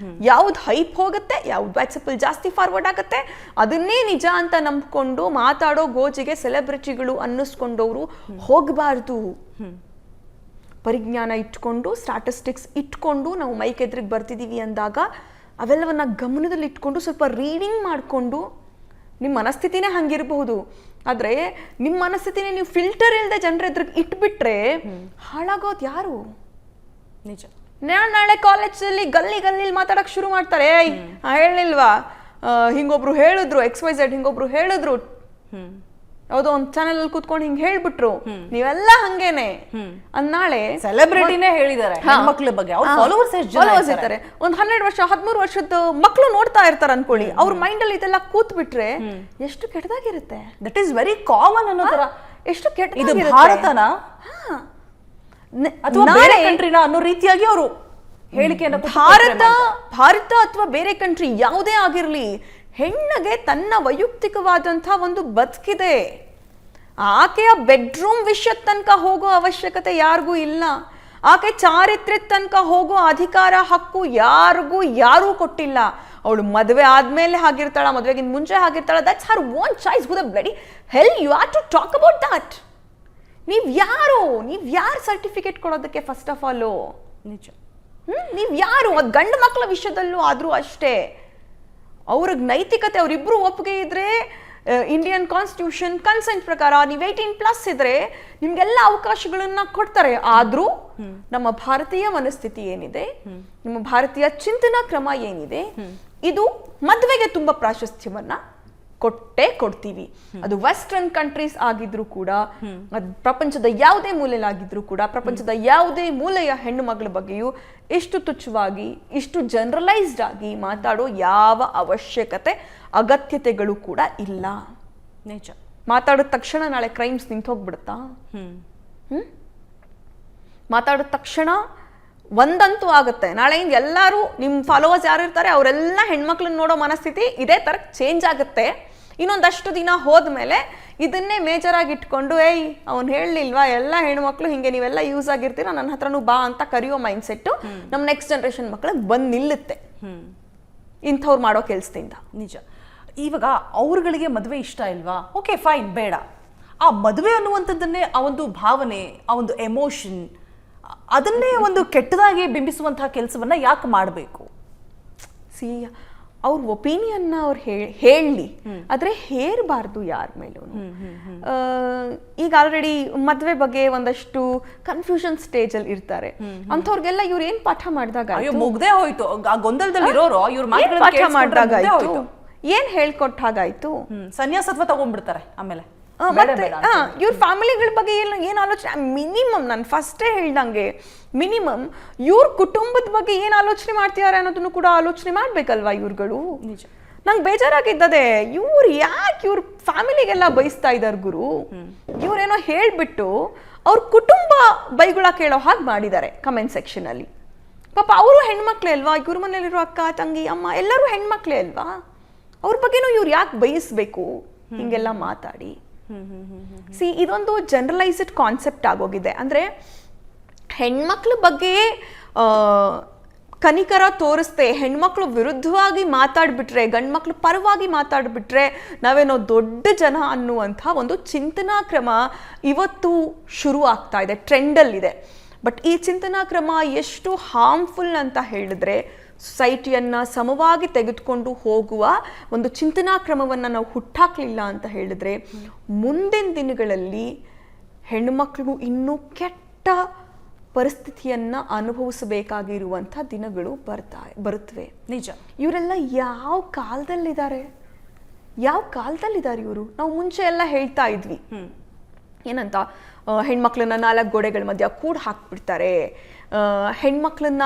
ಯಾವ್ದು ಹೈಪ್ ಹೋಗುತ್ತೆ, ಯಾವ್ದು ವಾಟ್ಸಪ್ಪಲ್ಲಿ ಜಾಸ್ತಿ ಫಾರ್ವರ್ಡ್ ಆಗುತ್ತೆ, ಅದನ್ನೇ ನಿಜ ಅಂತ ನಂಬ್ಕೊಂಡು ಮಾತಾಡೋ ಗೋಜಿಗೆ ಸೆಲೆಬ್ರಿಟಿಗಳು ಅನ್ನಿಸ್ಕೊಂಡವರು ಹೋಗಬಾರ್ದು. ಪರಿಜ್ಞಾನ ಇಟ್ಕೊಂಡು, ಸ್ಟಾಟಿಸ್ಟಿಕ್ಸ್ ಇಟ್ಕೊಂಡು ನಾವು ಮೈಕ್ ಎದುರಿಗೆ ಬರ್ತಿದ್ದೀವಿ ಅಂದಾಗ ಅವೆಲ್ಲವನ್ನ ಗಮನದಲ್ಲಿ ಇಟ್ಕೊಂಡು ಸ್ವಲ್ಪ ರೀಡಿಂಗ್ ಮಾಡಿಕೊಂಡು, ನಿಮ್ಮ ಮನಸ್ಥಿತಿನೇ ಹಂಗಿರಬಹುದು, ಆದರೆ ನಿಮ್ಮ ಮನಸ್ಥಿತಿನೇ ನೀವು ಫಿಲ್ಟರ್ ಇಲ್ಲದೆ ಜನರ ಎದುರಿಗೆ ಇಟ್ಬಿಟ್ರೆ ಹಾಳಾಗೋದು ಯಾರು? ನಿಜ. ನಾಳೆ ಕಾಲೇಜಲ್ಲಿ ಗಲ್ಲಿ ಮಾತಾಡಕ್ ಶುರು ಮಾಡ್ತಾರೆ. ಹೇಳಿಲ್ವಾ ಹಿಂಗೊಬ್ರು ಹೇಳಿದ್ರು, XYZ ಹಿಂಗೊಬ್ರು ಹೇಳಿದ್ರು, ಯಾವುದೋ ಒಂದು ಚಾನೆಲ್ ಅಲ್ಲಿ ಕೂತ್ಕೊಂಡು ಹಿಂಗ್ ಹೇಳ್ಬಿಟ್ರು, ನೀವೆಲ್ಲ ಹಂಗೇನೆ ನಾಳೆ ಸೆಲೆಬ್ರಿಟಿನೇ ಹೇಳಿದ್ದಾರೆ ಹೆಣ್ಮಕ್ಳ ಬಗ್ಗೆ. ಅವ್ರ ಫಾಲೋವರ್ಸ್ ಇರ್ತಾರೆ. ಒಂದ್ 12 ವರ್ಷ 13 ವರ್ಷದ ಮಕ್ಳು ನೋಡ್ತಾ ಇರ್ತಾರೆ ಅನ್ಕೊಳ್ಳಿ, ಅವ್ರ ಮೈಂಡ್ ಅಲ್ಲಿ ಇದೆಲ್ಲ ಕೂತ್ ಬಿಟ್ರೆ ಎಷ್ಟು ಕೆಟ್ಟದಾಗಿರುತ್ತೆ. ದಟ್ ಈಸ್ ವೆರಿ ಕಾಮನ್ ಅನ್ನೋ ತರ. ಎಷ್ಟು ಕೆಟ್ಟ ಇದು ಭಾರತನ ಅಥವಾ ಬೇರೆ ಕಂಟ್ರಿನ ಅನ್ನೋ ರೀತಿಯಾಗಿ ಅವರು ಹೇಳಿಕೆಯನ್ನು ಭಾರತ ಅಥವಾ ಬೇರೆ ಕಂಟ್ರಿ ಯಾವುದೇ ಆಗಿರ್ಲಿ, ಹೆಣ್ಣಿಗೆ ತನ್ನ ವೈಯಕ್ತಿಕವಾದಂತಹ ಒಂದು ಬದುಕಿದೆ. ಆಕೆಯ ಬೆಡ್ರೂಮ್ ವಿಷಯದ ತನಕ ಹೋಗೋ ಅವಶ್ಯಕತೆ ಯಾರಿಗೂ ಇಲ್ಲ. ಆಕೆ ಚಾರಿತ್ರ್ಯದ ತನಕ ಹೋಗೋ ಅಧಿಕಾರ ಹಕ್ಕು ಯಾರೂ ಕೊಟ್ಟಿಲ್ಲ. ಅವಳು ಮದುವೆ ಆದ್ಮೇಲೆ ಆಗಿರ್ತಾಳ, ಮದುವೆಗಿಂತ ಮುಂಚೆ ಆಗಿರ್ತಾಳ, that's her own choice. Who the bloody hell you are to talk about that? ನೀವ್ ಯಾರು ಸರ್ಟಿಫಿಕೇಟ್ ಕೊಡೋದಕ್ಕೆ? ಫಸ್ಟ್ ಆಫ್ ಆಲ್ ನಿಜ, ನೀವ್ ಯಾರು? ಅದು ಗಂಡು ಮಕ್ಕಳ ವಿಷಯದಲ್ಲೂ ಆದ್ರೂ ಅಷ್ಟೇ. ಅವ್ರಿಗೆ ನೈತಿಕತೆ, ಅವರಿಬ್ರು ಒಪ್ಪಿಗೆ ಇದ್ರೆ, ಇಂಡಿಯನ್ ಕಾನ್ಸ್ಟಿಟ್ಯೂಷನ್ ಕನ್ಸೆಂಟ್ ಪ್ರಕಾರ ನೀವು 18+ ಇದ್ರೆ ನಿಮ್ಗೆಲ್ಲ ಅವಕಾಶಗಳನ್ನ ಕೊಡ್ತಾರೆ. ಆದ್ರೂ ನಮ್ಮ ಭಾರತೀಯ ಮನಸ್ಥಿತಿ ಏನಿದೆ, ನಮ್ಮ ಭಾರತೀಯ ಚಿಂತನಾ ಕ್ರಮ ಏನಿದೆ, ಇದು ಮದುವೆಗೆ ತುಂಬಾ ಪ್ರಾಶಸ್ತ್ಯವನ್ನ ಕೊಡ್ತೀವಿ. ಅದು ವೆಸ್ಟರ್ನ್ ಕಂಟ್ರೀಸ್ ಆಗಿದ್ರು ಕೂಡ, ಅದು ಪ್ರಪಂಚದ ಯಾವುದೇ ಮೂಲೆಯಲ್ಲಾಗಿದ್ರು ಕೂಡ, ಪ್ರಪಂಚದ ಯಾವುದೇ ಮೂಲೆಯ ಹೆಣ್ಣು ಮಗಳ ಬಗ್ಗೆಯೂ ಇಷ್ಟು ತುಚ್ಛವಾಗಿ, ಇಷ್ಟು ಜನರಲೈಸ್ಡ್ ಆಗಿ ಮಾತಾಡೋ ಯಾವ ಅವಶ್ಯಕತೆ, ಅಗತ್ಯತೆಗಳು ಕೂಡ ಇಲ್ಲ. ನಿಜ. ಮಾತಾಡಿದ ತಕ್ಷಣ ನಾಳೆ ಕ್ರೈಮ್ಸ್ ನಿಂತೋಗ್ಬಿಡುತ್ತಾ? ಮಾತಾಡಿದ ತಕ್ಷಣ ಒಂದಂತೂ ಆಗುತ್ತೆ, ನಾಳೆಯಿಂದ ಎಲ್ಲರೂ ನಿಮ್ಮ ಫಾಲೋವರ್ಸ್ ಯಾರು ಇರ್ತಾರೆ ಅವರೆಲ್ಲ ಹೆಣ್ಮಕ್ಳನ್ನ ನೋಡೋ ಮನಸ್ಥಿತಿ ಇದೇ ತರ ಚೇಂಜ್ ಆಗುತ್ತೆ. ಇನ್ನೊಂದಷ್ಟು ದಿನ ಹೋದ್ಮೇಲೆ ಇದನ್ನೇ ಮೇಜರ್ ಆಗಿ ಇಟ್ಕೊಂಡು ಅವ್ನು ಹೇಳಲಿಲ್ವಾ ಎಲ್ಲ ಹೆಣ್ಮಕ್ಳು ಹಿಂಗೆ ನೀವೆಲ್ಲ ಯೂಸ್ ಆಗಿರ್ತೀರಾ, ನನ್ನ ಹತ್ರನೂ ಬಾ ಅಂತ ಕರೆಯೋ ಮೈಂಡ್ ಸೆಟ್ಟು ನಮ್ಮ ನೆಕ್ಸ್ಟ್ ಜನರೇಷನ್ ಮಕ್ಕಳಿಗೆ ಬಂದು ನಿಲ್ಲುತ್ತೆ ಇಂಥವ್ರು ಮಾಡೋ ಕೆಲಸದಿಂದ. ನಿಜ. ಇವಾಗ ಅವ್ರುಗಳಿಗೆ ಮದುವೆ ಇಷ್ಟ ಇಲ್ವಾ? ಓಕೆ ಫೈನ್, ಬೇಡ. ಆ ಮದುವೆ ಅನ್ನುವಂಥದ್ದನ್ನೇ, ಆ ಒಂದು ಭಾವನೆ, ಆ ಒಂದು ಎಮೋಷನ್, ಅದನ್ನೇ ಒಂದು ಕೆಟ್ಟದಾಗಿ ಬಿಂಬಿಸುವಂತಹ ಕೆಲಸವನ್ನ ಯಾಕೆ ಮಾಡಬೇಕು? ಅವ್ರ ಒಪಿನಿಯನ್ನ ಅವ್ರು ಹೇಳಲಿ, ಆದ್ರೆ ಹೇರಬಾರ್ದು ಯಾರ ಮೇಲೂ. ಈಗ ಆಲ್ರೆಡಿ ಮದ್ವೆ ಬಗ್ಗೆ ಒಂದಷ್ಟು ಕನ್ಫ್ಯೂಷನ್ ಸ್ಟೇಜ್ ಅಲ್ಲಿ ಇರ್ತಾರೆ. ಅಂಥವ್ರಿಗೆಲ್ಲ ಇವ್ರು ಏನ್ ಪಾಠ ಮಾಡಿದಾಗ ಮುಗ್ದೇ ಹೋಯ್ತು, ಗೊಂದಲದಲ್ಲಿ ಇರೋರು ಇವ್ರ ಪಾಠ ಮಾಡಿದಾಗ ಏನ್ ಹೇಳ್ಕೊಟ್ಟ ಹಾಗಾಯ್ತು, ಸನ್ಯಾಸತ್ವ ತಗೊಂಡ್ಬಿಡ್ತಾರೆ ಆಮೇಲೆ. ಇವ್ರ ಫ್ಯಾಮಿಲಿಗಳ ಬಗ್ಗೆ ಏನ್ ಆಲೋಚನೆ, ಮಿನಿಮಮ್ ನಾನು ಫಸ್ಟೇ ಹೇಳ್ದಂಗೆ ಮಿನಿಮಮ್ ಇವ್ರ ಕುಟುಂಬದ ಬಗ್ಗೆ ಏನ್ ಆಲೋಚನೆ ಮಾಡ್ತಿದ್ದಾರೆ ಅನ್ನೋದನ್ನು ಕೂಡ ಆಲೋಚನೆ ಮಾಡ್ಬೇಕಲ್ವಾ ಇವ್ರುಗಳು. ನಂಗೆ ಬೇಜಾರಾಗಿದ್ದದೆ, ಯಾಕೆ ಇವ್ರ ಫ್ಯಾಮಿಲಿಗೆಲ್ಲ ಬಯಸ್ತಾ ಇದಾರ ಗುರು. ಇವ್ರೇನೋ ಹೇಳ್ಬಿಟ್ಟು ಅವ್ರ ಕುಟುಂಬ ಬೈಗುಳ ಕೇಳೋ ಹಾಗೆ ಮಾಡಿದ್ದಾರೆ ಕಮೆಂಟ್ ಸೆಕ್ಷನ್ ಅಲ್ಲಿ. ಪಾಪ ಅವರು ಹೆಣ್ಮಕ್ಳೇ ಅಲ್ವಾ, ಇವ್ರ ಮನೇಲಿರೋ ಅಕ್ಕ ತಂಗಿ ಅಮ್ಮ ಎಲ್ಲರೂ ಹೆಣ್ಮಕ್ಳೇ ಅಲ್ವಾ, ಅವ್ರ ಬಗ್ಗೆನೂ ಇವ್ರು ಯಾಕೆ ಬಯಸ್ಬೇಕು ಹಿಂಗೆಲ್ಲ ಮಾತಾಡಿ. ಇದೊಂದು ಜನರಲೈಸ್ಡ್ ಕಾನ್ಸೆಪ್ಟ್ ಆಗೋಗಿದೆ. ಅಂದ್ರೆ ಹೆಣ್ಮಕ್ಳ ಬಗ್ಗೆ ಕನಿಕರ ತೋರಿಸ್ದೆ ಹೆಣ್ಮಕ್ಳು ವಿರುದ್ಧವಾಗಿ ಮಾತಾಡ್ಬಿಟ್ರೆ, ಗಂಡ್ಮಕ್ಳು ಪರವಾಗಿ ಮಾತಾಡ್ಬಿಟ್ರೆ ನಾವೇನೋ ದೊಡ್ಡ ಜನ ಅನ್ನುವಂಥ ಒಂದು ಚಿಂತನಾ ಕ್ರಮ ಇವತ್ತು ಶುರು ಆಗ್ತಾ ಇದೆ, ಟ್ರೆಂಡಲ್ಲಿದೆ. ಬಟ್ ಈ ಚಿಂತನಾ ಕ್ರಮ ಎಷ್ಟು ಹಾರ್ಮ್ಫುಲ್ ಅಂತ ಹೇಳಿದ್ರೆ, ಸೊಸೈಟಿಯನ್ನು ಸಮವಾಗಿ ತೆಗೆದುಕೊಂಡು ಹೋಗುವ ಒಂದು ಚಿಂತನಾ ಕ್ರಮವನ್ನು ನಾವು ಹುಟ್ಟಾಕ್ಲಿಲ್ಲ ಅಂತ ಹೇಳಿದ್ರೆ, ಮುಂದಿನ ದಿನಗಳಲ್ಲಿ ಹೆಣ್ಣುಮಕ್ಕಳು ಇನ್ನೂ ಕೆಟ್ಟ ಪರಿಸ್ಥಿತಿಯನ್ನು ಅನುಭವಿಸಬೇಕಾಗಿರುವಂಥ ದಿನಗಳು ಬರುತ್ತವೆ. ನಿಜ. ಇವರೆಲ್ಲ ಯಾವ ಕಾಲದಲ್ಲಿದ್ದಾರೆ ಇವರು? ನಾವು ಮುಂಚೆ ಎಲ್ಲ ಹೇಳ್ತಾ ಇದ್ವಿ ಏನಂತ, ಹೆಣ್ಮಕ್ಳನ್ನ 4 ಗೋಡೆಗಳ ಮಧ್ಯ ಕೂಡ ಹಾಕ್ಬಿಡ್ತಾರೆ, ಹೆಣ್ಮಕ್ಳನ್ನ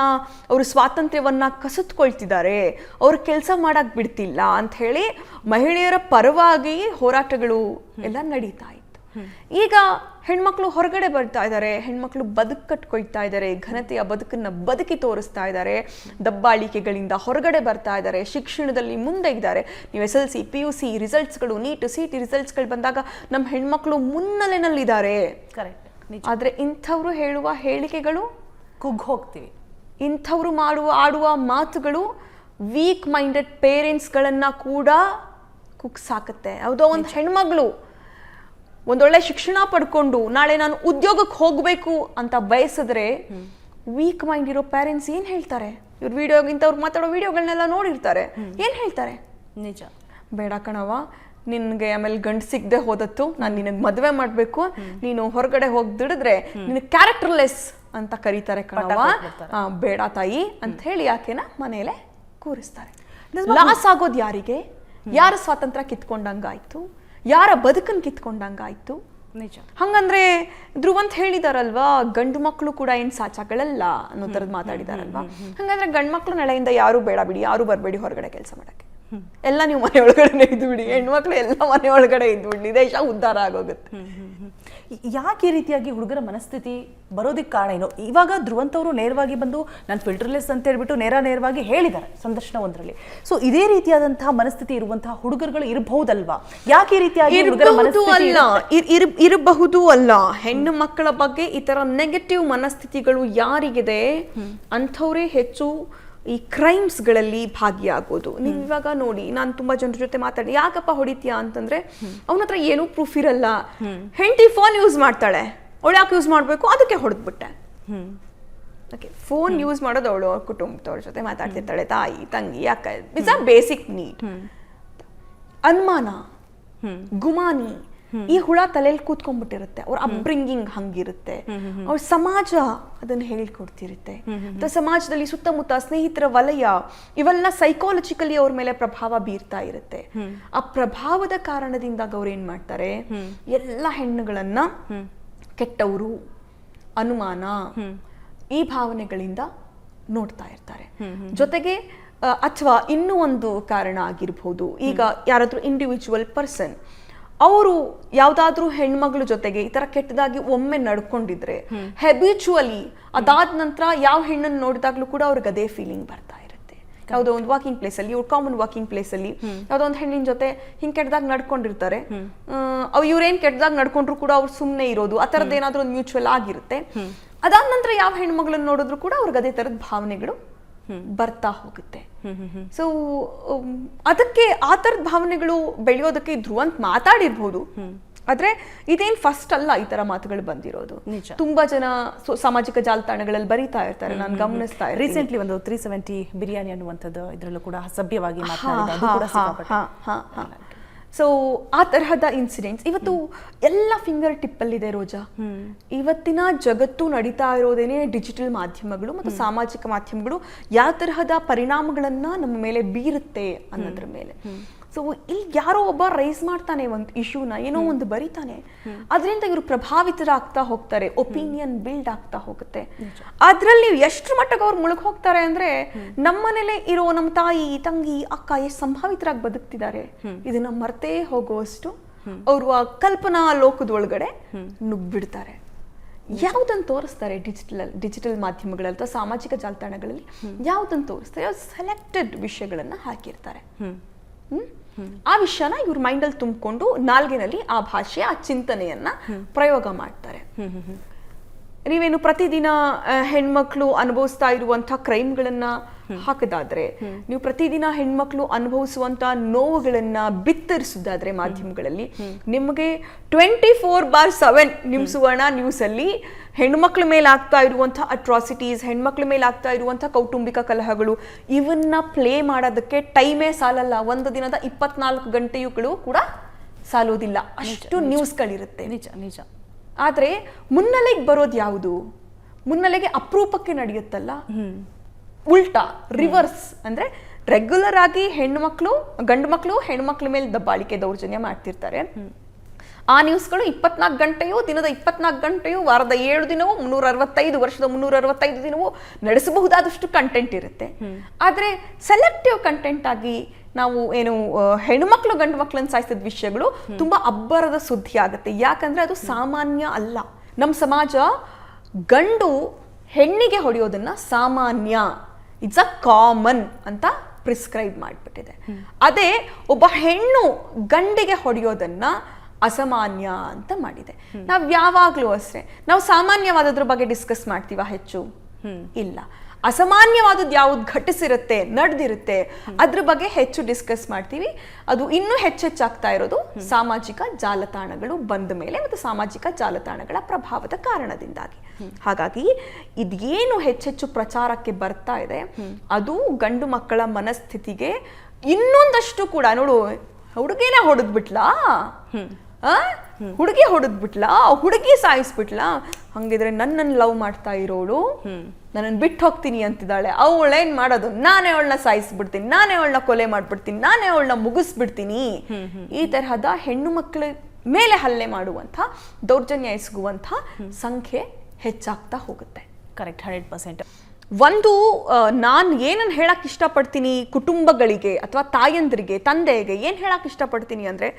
ಅವರು ಸ್ವಾತಂತ್ರ್ಯವನ್ನ ಕಸಿದುಕೊಳ್ತಿದ್ದಾರೆ, ಅವ್ರ ಕೆಲಸ ಮಾಡಕ್ ಬಿಡ್ತಿಲ್ಲ ಅಂತ ಹೇಳಿ ಮಹಿಳೆಯರ ಪರವಾಗಿ ಹೋರಾಟಗಳು ಎಲ್ಲ ನಡೀತಾ ಇತ್ತು. ಈಗ ಹೆಣ್ಮಕ್ಳು ಹೊರಗಡೆ ಬರ್ತಾ ಇದ್ದಾರೆ, ಹೆಣ್ಮಕ್ಳು ಬದುಕು ಕಟ್ಕೊಳ್ತಾ ಇದ್ದಾರೆ, ಘನತೆಯ ಬದುಕನ್ನ ಬದುಕಿ ತೋರಿಸ್ತಾ ಇದ್ದಾರೆ, ದಬ್ಬಾಳಿಕೆಗಳಿಂದ ಹೊರಗಡೆ ಬರ್ತಾ ಇದ್ದಾರೆ, ಶಿಕ್ಷಣದಲ್ಲಿ ಮುಂದೆ ಇದ್ದಾರೆ. ನೀವು SLC PUC ರಿಸಲ್ಟ್ಸ್ಗಳು, ನೀಟ್ CET ರಿಸಲ್ಟ್ಸ್ಗಳು ಬಂದಾಗ ನಮ್ಮ ಹೆಣ್ಮಕ್ಳು ಮುನ್ನೆಲೆನಲ್ಲಿದ್ದಾರೆ. ಕರೆಕ್ಟ್. ಆದ್ರೆ ಇಂಥವ್ರು ಹೇಳುವ ಹೇಳಿಕೆಗಳು ಕುಗ್ಗಿ ಹೋಗ್ತೀವಿ. ಇಂಥವ್ರು ಆಡುವ ಮಾತುಗಳು ವೀಕ್ ಮೈಂಡೆಡ್ ಪೇರೆಂಟ್ಸ್ಗಳನ್ನ ಕೂಡ ಕುಗ್ಸಾಕತ್ತೆ. ಯಾವುದೋ ಒಂದು ಹೆಣ್ಮಗಳು ಒಂದೊಳ್ಳೆ ಶಿಕ್ಷಣ ಪಡ್ಕೊಂಡು ನಾಳೆ ನಾನು ಉದ್ಯೋಗಕ್ಕೆ ಹೋಗ್ಬೇಕು ಅಂತ ಬಯಸಿದ್ರೆ ವೀಕ್ ಮೈಂಡ್ ಇರೋ ಪೇರೆಂಟ್ಸ್ ಏನ್ ಹೇಳ್ತಾರೆ? ಇವ್ರು ಇಂಥವ್ರು ಮಾತಾಡೋ ವಿಡಿಯೋಗಳನ್ನೆಲ್ಲ ನೋಡಿರ್ತಾರೆ, ಏನ್ ಹೇಳ್ತಾರೆ? ನಿಜ. ಬೇಡ ಕಣವ, ನಿನ್ಗೆ ಆಮೇಲೆ ಗಂಡು ಸಿಗದೆ ಹೋದತ್ತು, ನಾನು ನಿನಗೆ ಮದುವೆ ಮಾಡಬೇಕು, ನೀನು ಹೊರಗಡೆ ಹೋಗಿ ದುಡಿದ್ರೆ ನಿನ್ ಕ್ಯಾರೆಕ್ಟರ್ಲೆಸ್ ಅಂತ ಕರೀತಾರೆ ಕಣವ, ಬೇಡ ತಾಯಿ ಅಂತ ಹೇಳಿ ಆಕೆನ ಮನೆಯಲ್ಲೇ ಕೂರಿಸ್ತಾರೆ. ಲಾಸ್ ಆಗೋದು ಯಾರಿಗೆ? ಯಾರ ಸ್ವಾತಂತ್ರ್ಯ ಕಿತ್ಕೊಂಡಂಗಾಯ್ತು, ಯಾರ ಬದುಕನ್ನು ಕಿತ್ಕೊಂಡಂಗಾಯ್ತು. ನಿಜ. ಹಂಗಂದ್ರೆ ಧ್ರುವಂತ್ ಹೇಳಿದಾರಲ್ವಾ, ಗಂಡು ಮಕ್ಕಳು ಕೂಡ ಏನ್ ಸಾಚಾಗಳಲ್ಲ ಅನ್ನೋ ತರದ್ ಮಾತಾಡಿದಾರಲ್ವಾ. ಹಂಗಂದ್ರೆ ಗಂಡು ಮಕ್ಳು ನೆಲೆಯಿಂದ ಯಾರು ಬೇಡ ಬಿಡಿ, ಯಾರು ಬರ್ಬೇಡಿ ಹೊರಗಡೆ ಕೆಲಸ ಮಾಡಕ್ಕೆ, ಎಲ್ಲ ನೀವು ಮನೆ ಒಳಗಡೆ ಇದ್ದು ಬಿಡಿ, ಹೆಣ್ಮಕ್ಳು ಎಲ್ಲ ಮನೆ ಒಳಗಡೆ ಇದ್ದು ಬಿಡಿ, ದೇಶ ಉದ್ಧಾರ ಆಗೋಗುತ್ತೆ. ಯಾಕೆ ಈ ರೀತಿಯಾಗಿ ಹುಡುಗರ ಮನಸ್ಥಿತಿ ಬರೋದಕ್ಕೆ ಕಾರಣ ಏನು? ಇವಾಗ ಧ್ರುವಂತ್ ಅವರು ನೇರವಾಗಿ ಬಂದು ನಾನು ಫಿಲ್ಟರ್ಲೆಸ್ ಅಂತ ಹೇಳ್ಬಿಟ್ಟು ನೇರವಾಗಿ ಹೇಳಿದ್ದಾರೆ ಸಂದರ್ಶನ ಒಂದರಲ್ಲಿ. ಸೊ ಇದೇ ರೀತಿಯಾದಂತಹ ಮನಸ್ಥಿತಿ ಇರುವಂತಹ ಹುಡುಗರುಗಳು ಇರಬಹುದಲ್ವಾ? ಯಾಕೆ ಈ ರೀತಿಯಾಗಿ ಇರಬಹುದು ಅಲ್ಲ, ಹೆಣ್ಣು ಮಕ್ಕಳ ಬಗ್ಗೆ ಈ ತರ ನೆಗೆಟಿವ್ ಮನಸ್ಥಿತಿಗಳು ಯಾರಿಗಿದೆ ಅಂಥವ್ರೇ ಹೆಚ್ಚು ಈ ಕ್ರೈಮ್ಸ್ಗಳಲ್ಲಿ ಭಾಗಿಯಾಗೋದು. ನೀವು ಇವಾಗ ನೋಡಿ, ನಾನು ತುಂಬಾ ಜನರ ಜೊತೆ ಮಾತಾಡಿ, ಯಾಕಪ್ಪ ಹೊಡಿತೀಯಾ ಅಂತಂದ್ರೆ ಅವನ ಹತ್ರ ಏನೂ ಪ್ರೂಫ್ ಇರಲ್ಲ, ಹೆಂಡತಿ ಫೋನ್ ಯೂಸ್ ಮಾಡ್ತಾಳೆ, ಅವಳು ಯಾಕೆ ಯೂಸ್ ಮಾಡಬೇಕು, ಅದಕ್ಕೆ ಹೊಡೆದ್ಬಿಟ್ಟೆ. ಫೋನ್ ಯೂಸ್ ಮಾಡೋದು ಅವಳು ಕುಟುಂಬದವ್ರ ಜೊತೆ ಮಾತಾಡ್ತಿರ್ತಾಳೆ, ತಾಯಿ ತಂಗಿ, ಯಾಕೆ ಇಟ್ಸ್ ಅ ಬೇಸಿಕ್ ನೀಡ್. ಅನುಮಾನ, ಗುಮಾನಿ, ಈ ಹುಳ ತಲೆಯಲ್ಲಿ ಕೂತ್ಕೊಂಡ್ಬಿಟ್ಟಿರುತ್ತೆ, ಅವ್ರ ಅಪ್ಬ್ರಿಂಗಿಂಗ್ ಹಂಗಿರುತ್ತೆ, ಅವ್ರ ಸಮಾಜ ಅದನ್ನ ಹೇಳ್ಕೊಡ್ತಿರುತ್ತೆ. ಸಮಾಜದಲ್ಲಿ ಸುತ್ತಮುತ್ತ ಸ್ನೇಹಿತರ ವಲಯ ಇವೆಲ್ಲ ಸೈಕಾಲಜಿಕಲಿ ಅವ್ರ ಮೇಲೆ ಪ್ರಭಾವ ಬೀರ್ತಾ ಇರುತ್ತೆ. ಆ ಪ್ರಭಾವದ ಕಾರಣದಿಂದಾಗ ಅವ್ರು ಏನ್ ಮಾಡ್ತಾರೆ, ಎಲ್ಲ ಹೆಣ್ಣುಗಳನ್ನ ಕೆಟ್ಟವರು, ಅನುಮಾನ, ಈ ಭಾವನೆಗಳಿಂದ ನೋಡ್ತಾ ಇರ್ತಾರೆ. ಜೊತೆಗೆ ಅಥವಾ ಇನ್ನೂ ಒಂದು ಕಾರಣ ಆಗಿರ್ಬೋದು, ಈಗ ಯಾರಾದ್ರೂ ಇಂಡಿವಿಜುವಲ್ ಪರ್ಸನ್ ಅವರು ಯಾವ್ದಾದ್ರೂ ಹೆಣ್ಮಗಳ ಜೊತೆಗೆ ಈ ತರ ಕೆಟ್ಟದಾಗಿ ಒಮ್ಮೆ ನಡ್ಕೊಂಡಿದ್ರೆ ಹೆಬಿಚುವಲಿ ಅದಾದ ನಂತರ ಯಾವ ಹೆಣ್ಣನ್ನು ನೋಡಿದಾಗ್ಲೂ ಕೂಡ ಅವ್ರಿಗೆ ಅದೇ ಫೀಲಿಂಗ್ ಬರ್ತಾ ಇರುತ್ತೆ. ಯಾವುದೋ ಒಂದು ವಾಕಿಂಗ್ ಪ್ಲೇಸ್ ಅಲ್ಲಿ, ಕಾಮನ್ ವಾಕಿಂಗ್ ಪ್ಲೇಸ್ ಅಲ್ಲಿ ಯಾವ್ದೋ ಒಂದು ಹೆಣ್ಣಿನ ಜೊತೆ ಹಿಂಗ್ ಕೆಟ್ಟದಾಗ ನಡ್ಕೊಂಡಿರ್ತಾರೆ, ಇವ್ರೇನ್ ಕೆಟ್ಟದಾಗ ನಡ್ಕೊಂಡ್ರು ಕೂಡ ಅವ್ರು ಸುಮ್ನೆ ಇರೋದು, ಆ ತರದ್ ಏನಾದ್ರೂ ಒಂದು ಮ್ಯೂಚುವಲ್ ಆಗಿರುತ್ತೆ. ಅದಾದ ನಂತರ ಯಾವ ಹೆಣ್ಮಗಳನ್ನ ನೋಡಿದ್ರು ಕೂಡ ಅವ್ರಿಗೆ ಅದೇ ತರದ ಭಾವನೆಗಳು ಬರ್ತಾ ಹೋಗುತ್ತೆ. ಸೊ ಅದಕ್ಕೆ ಆ ತರದ ಭಾವನೆಗಳು ಬೆಳೆಯೋದಕ್ಕೆ ಧ್ರುವಂತ್ ಮಾತಾಡಿರ್ಬೋದು, ಆದ್ರೆ ಇದೇನ್ ಫಸ್ಟ್ ಅಲ್ಲ ಈ ತರ ಮಾತುಗಳು ಬಂದಿರೋದು. ತುಂಬಾ ಜನ ಸಾಮಾಜಿಕ ಜಾಲತಾಣಗಳಲ್ಲಿ ಬರೀತಾ ಇರ್ತಾರೆ, ನಾನು ಗಮನಿಸ್ತಾ ಇರ್ತೀನಿ. ರೀಸೆಂಟ್ಲಿ ಒಂದು 370 ಬಿರಿಯಾನಿ ಅನ್ನುವಂಥದ್ದು ಇದರಲ್ಲೂ ಕೂಡ ಅಸಭ್ಯವಾಗಿ ಸೊ ಆ ತರಹದ ಇನ್ಸಿಡೆಂಟ್ಸ್ ಇವತ್ತು ಎಲ್ಲ ಫಿಂಗರ್ ಟಿಪ್ ಅಲ್ಲಿದೆ ರೋಜಾ. ಇವತ್ತಿನ ಜಗತ್ತು ನಡೀತಾ ಇರೋದೇನೆ ಡಿಜಿಟಲ್ ಮಾಧ್ಯಮಗಳು ಮತ್ತು ಸಾಮಾಜಿಕ ಮಾಧ್ಯಮಗಳು ಯಾವ ತರಹದ ಪರಿಣಾಮಗಳನ್ನ ನಮ್ಮ ಮೇಲೆ ಬೀರುತ್ತೆ ಅನ್ನೋದ್ರ ಮೇಲೆ. ಸೊ ಇಲ್ಲಿ ಯಾರೋ ಒಬ್ಬ ರೈಸ್ ಮಾಡ್ತಾನೆ ಒಂದು ಇಶ್ಯೂನ, ಏನೋ ಒಂದು ಬರೀತಾನೆ, ಅದರಿಂದ ಇವರು ಪ್ರಭಾವಿತರಾಗ್ತಾ ಹೋಗ್ತಾರೆ, ಒಪಿನಿಯನ್ ಬಿಲ್ಡ್ ಆಗ್ತಾ ಹೋಗುತ್ತೆ. ಅದ್ರಲ್ಲಿ ಎಷ್ಟ್ರ ಮಟ್ಟಿಗೆ ಅವ್ರು ಮುಳುಗ್ ಹೋಗ್ತಾರೆ ಅಂದ್ರೆ, ನಮ್ಮನೇಲೆ ಇರೋ ನಮ್ಮ ತಾಯಿ ತಂಗಿ ಅಕ್ಕ ಎಷ್ಟು ಸಂಭಾವಿತರಾಗಿ ಬದುಕ್ತಿದ್ದಾರೆ ಇದನ್ನ ಮರ್ತೇ ಹೋಗುವಷ್ಟು ಅವರು ಆ ಕಲ್ಪನಾ ಲೋಕದ ಒಳಗಡೆ ನುಗ್ಬಿಡ್ತಾರೆ. ಯಾವ್ದನ್ನು ತೋರಿಸ್ತಾರೆ ಡಿಜಿಟಲ್ ಮಾಧ್ಯಮಗಳಲ್ಲಿ ಅಥವಾ ಸಾಮಾಜಿಕ ಜಾಲತಾಣಗಳಲ್ಲಿ, ಯಾವ್ದನ್ನು ತೋರಿಸ್ತಾರೆ, ಸೆಲೆಕ್ಟೆಡ್ ವಿಷಯಗಳನ್ನ ಹಾಕಿರ್ತಾರೆ. ಆ ವಿಷಯನ ಇವ್ರ ಮೈಂಡಲ್ಲಿ ತುಂಬಿಕೊಂಡು ನಾಲ್ಗೆನಲ್ಲಿ ಆ ಭಾಷೆ, ಆ ಚಿಂತನೆಯನ್ನ ಪ್ರಯೋಗ ಮಾಡ್ತಾರೆ. ನೀವೇನು ಪ್ರತಿದಿನ ಹೆಣ್ಮಕ್ಳು ಅನುಭವಿಸ್ತಾ ಇರುವಂಥ ಕ್ರೈಮ್ಗಳನ್ನ ಹಾಕದಾದ್ರೆ, ನೀವು ಪ್ರತಿದಿನ ಹೆಣ್ಮಕ್ಳು ಅನುಭವಿಸುವಂತ ನೋವುಗಳನ್ನ ಬಿತ್ತರಿಸುದಾದ್ರೆ ಮಾಧ್ಯಮಗಳಲ್ಲಿ, ನಿಮಗೆ 24/7 ನಿಮ್ ಸುವರ್ಣ ನ್ಯೂಸ್ ಅಲ್ಲಿ ಹೆಣ್ಮಕ್ಳ ಮೇಲೆ ಆಗ್ತಾ ಇರುವಂಥ ಅಟ್ರಾಸಿಟೀಸ್, ಹೆಣ್ಮಕ್ಳ ಮೇಲೆ ಆಗ್ತಾ ಇರುವಂಥ ಕೌಟುಂಬಿಕ ಕಲಹಗಳು ಇವನ್ನ ಪ್ಲೇ ಮಾಡೋದಕ್ಕೆ ಟೈಮೇ ಸಾಲಲ್ಲ. ಒಂದು ದಿನದ 24 ಗಂಟೆಗಳು ಕೂಡ ಸಾಲೋದಿಲ್ಲ, ಅಷ್ಟು ನ್ಯೂಸ್ಗಳಿರುತ್ತೆ. ನಿಜ ನಿಜ. ಆದ್ರೆ ಮುನ್ನೆಲೆಗೆ ಬರೋದು ಯಾವುದು? ಮುನ್ನೆಲೆಗೆ ಅಪರೂಪಕ್ಕೆ ನಡೆಯುತ್ತಲ್ಲ, ಉಲ್ಟಾ ರಿವರ್ಸ್. ಅಂದ್ರೆ ರೆಗ್ಯುಲರ್ ಆಗಿ ಗಂಡು ಮಕ್ಕಳು ಹೆಣ್ಮಕ್ಳ ಮೇಲೆ ದಬ್ಬಾಳಿಕೆ ದೌರ್ಜನ್ಯ ಮಾಡ್ತಿರ್ತಾರೆ. ಆ ನ್ಯೂಸ್ಗಳು 24 ಗಂಟೆಯೂ, ದಿನದ 24 ಗಂಟೆಯೂ, ವಾರದ 7 ದಿನವೂ, 365 ವರ್ಷದ 365 ದಿನವೂ ನಡೆಸಬಹುದಾದಷ್ಟು ಕಂಟೆಂಟ್ ಇರುತ್ತೆ. ಆದ್ರೆ ಸೆಲೆಕ್ಟಿವ್ ಕಂಟೆಂಟ್ ಆಗಿ ನಾವು ಏನು ಹೆಣ್ಮಕ್ಳು ಗಂಡು ಮಕ್ಕಳನ್ನ ಸಾಯಿಸಿದ ವಿಷಯಗಳು ತುಂಬಾ ಅಬ್ಬರದ ಸುದ್ದಿ ಆಗುತ್ತೆ. ಯಾಕಂದ್ರೆ ಅದು ಸಾಮಾನ್ಯ ಅಲ್ಲ. ನಮ್ಮ ಸಮಾಜ ಗಂಡು ಹೆಣ್ಣಿಗೆ ಹೊಡೆಯೋದನ್ನ ಸಾಮಾನ್ಯ, ಇಟ್ಸ್ ಅ ಕಾಮನ್ ಅಂತ ಪ್ರಿಸ್ಕ್ರೈಬ್ ಮಾಡಿಬಿಟ್ಟಿದೆ. ಅದೇ ಒಬ್ಬ ಹೆಣ್ಣು ಗಂಡಿಗೆ ಹೊಡೆಯೋದನ್ನ ಅಸಾಮಾನ್ಯ ಅಂತ ಮಾಡಿದೆ. ನಾವು ಯಾವಾಗ್ಲೂ ಅಷ್ಟೇ, ನಾವು ಸಾಮಾನ್ಯವಾದದ್ರ ಬಗ್ಗೆ ಡಿಸ್ಕಸ್ ಮಾಡ್ತೀವ ಹೆಚ್ಚು? ಇಲ್ಲ. ಅಸಾಮಾನ್ಯವಾದದ್ದು ಯಾವ್ದು ಘಟಿಸಿರುತ್ತೆ, ನಡೆದಿರುತ್ತೆ, ಅದ್ರ ಬಗ್ಗೆ ಹೆಚ್ಚು ಡಿಸ್ಕಸ್ ಮಾಡ್ತೀವಿ. ಅದು ಇನ್ನೂ ಹೆಚ್ಚೆಚ್ಚಾಗ್ತಾ ಇರೋದು ಸಾಮಾಜಿಕ ಜಾಲತಾಣಗಳು ಬಂದ ಮೇಲೆ ಮತ್ತು ಸಾಮಾಜಿಕ ಜಾಲತಾಣಗಳ ಪ್ರಭಾವದ ಕಾರಣದಿಂದಾಗಿ. ಹಾಗಾಗಿ ಇದೇನು ಹೆಚ್ಚೆಚ್ಚು ಪ್ರಚಾರಕ್ಕೆ ಬರ್ತಾ ಇದೆ ಅದು ಗಂಡು ಮಕ್ಕಳ ಮನಸ್ಥಿತಿಗೆ ಇನ್ನೊಂದಷ್ಟು ಕೂಡ, ನೋಡು ಹುಡುಗಿನ ಹೊಡೆದ್ಬಿಟ್ಲಾ, ಹುಡುಗಿ ಹೊಡೆದ್ಬಿಟ್ಲಾ, ಹುಡುಗಿ ಸಾಯಿಸ್ಬಿಟ್ಲಾ, ಹಂಗಿದ್ರೆ ನನ್ನನ್ನು ಲವ್ ಮಾಡ್ತಾ ಇರೋಳು ನನ್ನನ್ನು ಬಿಟ್ಟು ಹೋಗ್ತೀನಿ ಅಂತಿದ್ದಾಳೆ, ಅವಳೇನ್ ಮಾಡೋದು, ನಾನೇ ಅವಳನ್ನ ಸಾಯಿಸ್ಬಿಡ್ತೀನಿ, ನಾನೇ ಅವಳನ್ನ ಕೊಲೆ ಮಾಡ್ಬಿಡ್ತೀನಿ, ನಾನೇ ಅವಳನ್ನ ಮುಗಿಸ್ಬಿಡ್ತೀನಿ. ಈ ತರಹದ ಹೆಣ್ಣು ಮಕ್ಕಳ ಮೇಲೆ ಹಲ್ಲೆ ಮಾಡುವಂಥ, ದೌರ್ಜನ್ಯ ಎಸಗುವಂಥ ಸಂಖ್ಯೆ ಹೆಚ್ಚಾಗ್ತಾ ಹೋಗುತ್ತೆ. ಕರೆಕ್ಟ್, 100%. ಒಂದು ನಾನು ಏನನ್ನು ಹೇಳಕ್ ಇಷ್ಟಪಡ್ತೀನಿ ಕುಟುಂಬಗಳಿಗೆ ಅಥವಾ ತಾಯಂದ್ರಿಗೆ, ತಂದೆಗೆ ಏನು ಹೇಳಕ್ ಇಷ್ಟಪಡ್ತೀನಿ ಅಂದರೆ,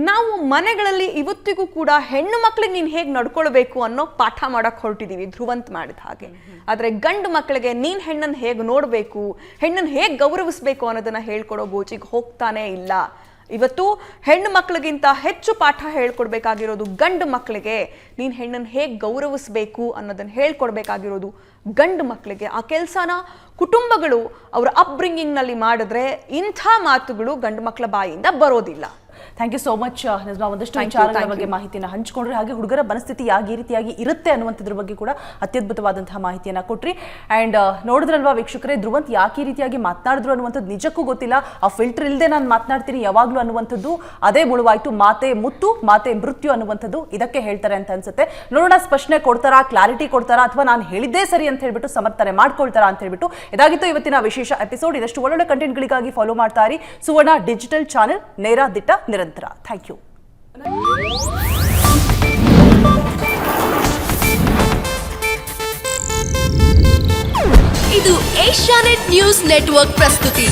ನಾವು ಮನೆಗಳಲ್ಲಿ ಇವತ್ತಿಗೂ ಕೂಡ ಹೆಣ್ಣು ಮಕ್ಳಿಗೆ ನೀನು ಹೇಗೆ ನಡ್ಕೊಳ್ಬೇಕು ಅನ್ನೋ ಪಾಠ ಮಾಡಕ್ಕೆ ಹೊರಟಿದ್ದೀವಿ, ಧ್ರುವಂತ್ ಮಾಡಿದ ಹಾಗೆ. ಆದರೆ ಗಂಡು ಮಕ್ಕಳಿಗೆ ನೀನು ಹೆಣ್ಣನ್ನು ಹೇಗೆ ನೋಡಬೇಕು, ಹೆಣ್ಣನ್ನು ಹೇಗೆ ಗೌರವಿಸ್ಬೇಕು ಅನ್ನೋದನ್ನು ಹೇಳ್ಕೊಡೋ ಗೋಚಿಗೆ ಹೋಗ್ತಾನೇ ಇಲ್ಲ. ಇವತ್ತು ಹೆಣ್ಣು ಮಕ್ಕಳಿಗಿಂತ ಹೆಚ್ಚು ಪಾಠ ಹೇಳ್ಕೊಡ್ಬೇಕಾಗಿರೋದು ಗಂಡು ಮಕ್ಕಳಿಗೆ. ನೀನು ಹೆಣ್ಣನ್ನು ಹೇಗೆ ಗೌರವಿಸ್ಬೇಕು ಅನ್ನೋದನ್ನು ಹೇಳ್ಕೊಡ್ಬೇಕಾಗಿರೋದು ಗಂಡು ಮಕ್ಕಳಿಗೆ. ಆ ಕೆಲಸನ ಕುಟುಂಬಗಳು ಅವರ ಅಪ್ಬ್ರಿಂಗಿಂಗ್ನಲ್ಲಿ ಮಾಡಿದ್ರೆ ಇಂಥ ಮಾತುಗಳು ಗಂಡು ಮಕ್ಕಳ ಬಾಯಿಯಿಂದ ಬರೋದಿಲ್ಲ. ಥ್ಯಾಂಕ್ ಯು ಸೋ ಮಚ್ ನಿಜ್ಮಾ, ಒಂದಷ್ಟು ವಿಚಾರಗಳ ಬಗ್ಗೆ ಮಾಹಿತಿಯನ್ನು ಹಂಚಿಕೊಂಡ್ರೆ, ಹಾಗೆ ಹುಡುಗರ ಮನಸ್ಥಿತಿ ಈ ರೀತಿಯಾಗಿ ಇರುತ್ತೆ ಅನ್ನುವಂಥದ್ರ ಬಗ್ಗೆ ಕೂಡ ಅತ್ಯದ್ಭುತವಾದಂತಹ ಮಾಹಿತಿಯನ್ನು ಕೊಟ್ರಿ. ಆ್ಯಂಡ್ ನೋಡಿದ್ರಲ್ವಾ ವೀಕ್ಷಕರೇ, ಧ್ರುವಂತ್ ಯಾಕೆ ಈ ರೀತಿಯಾಗಿ ಮಾತನಾಡಿದ್ರು ಅನ್ನುವಂಥದ್ದು ನಿಜಕ್ಕೂ ಗೊತ್ತಿಲ್ಲ. ಆ ಫಿಲ್ಟರ್ ಇಲ್ಲದೆ ನಾನು ಮಾತನಾಡ್ತೀನಿ ಯಾವಾಗಲೂ ಅನ್ನುವಂಥದ್ದು ಅದೇ ಮುಳುವಾಯ್ತು. ಮಾತೆ ಮುತ್ತು, ಮಾತೆ ಮೃತ್ಯು ಅನ್ನುವಂಥದ್ದು ಇದಕ್ಕೆ ಹೇಳ್ತಾರೆ ಅಂತ ಅನ್ಸುತ್ತೆ. ನೋಡೋಣ, ಸ್ಪಷ್ಟನೆ ಕೊಡ್ತಾರಾ, ಕ್ಲಾರಿಟಿ ಕೊಡ್ತಾರಾ, ಅಥವಾ ನಾನು ಹೇಳಿದ್ದೇ ಸರಿ ಅಂತ ಹೇಳ್ಬಿಟ್ಟು ಸಮರ್ಥನೆ ಮಾಡ್ಕೊಳ್ತಾರಾ ಅಂತ ಹೇಳ್ಬಿಟ್ಟು. ಇದಾಗಿತ್ತು ಇವತ್ತಿನ ವಿಶೇಷ ಎಪಿಸೋಡ್. ಇದಷ್ಟು ಒಳ್ಳೊಳ್ಳೆ ಕಂಟೆಂಟ್ಗಳಿಗಾಗಿ ಫಾಲೋ ಮಾಡ್ತಾ ಇರಿ ಸುವರ್ಣ ಡಿಜಿಟಲ್ ಚಾನೆಲ್, ನೇರ ದಿಟ್ಟ ನಿರಂತರ. Thank you. ಇದು ಏಷ್ಯಾನೆಟ್ ನ್ಯೂಸ್ ನೆಟ್ವರ್ಕ್ ಪ್ರಸ್ತುತಿ.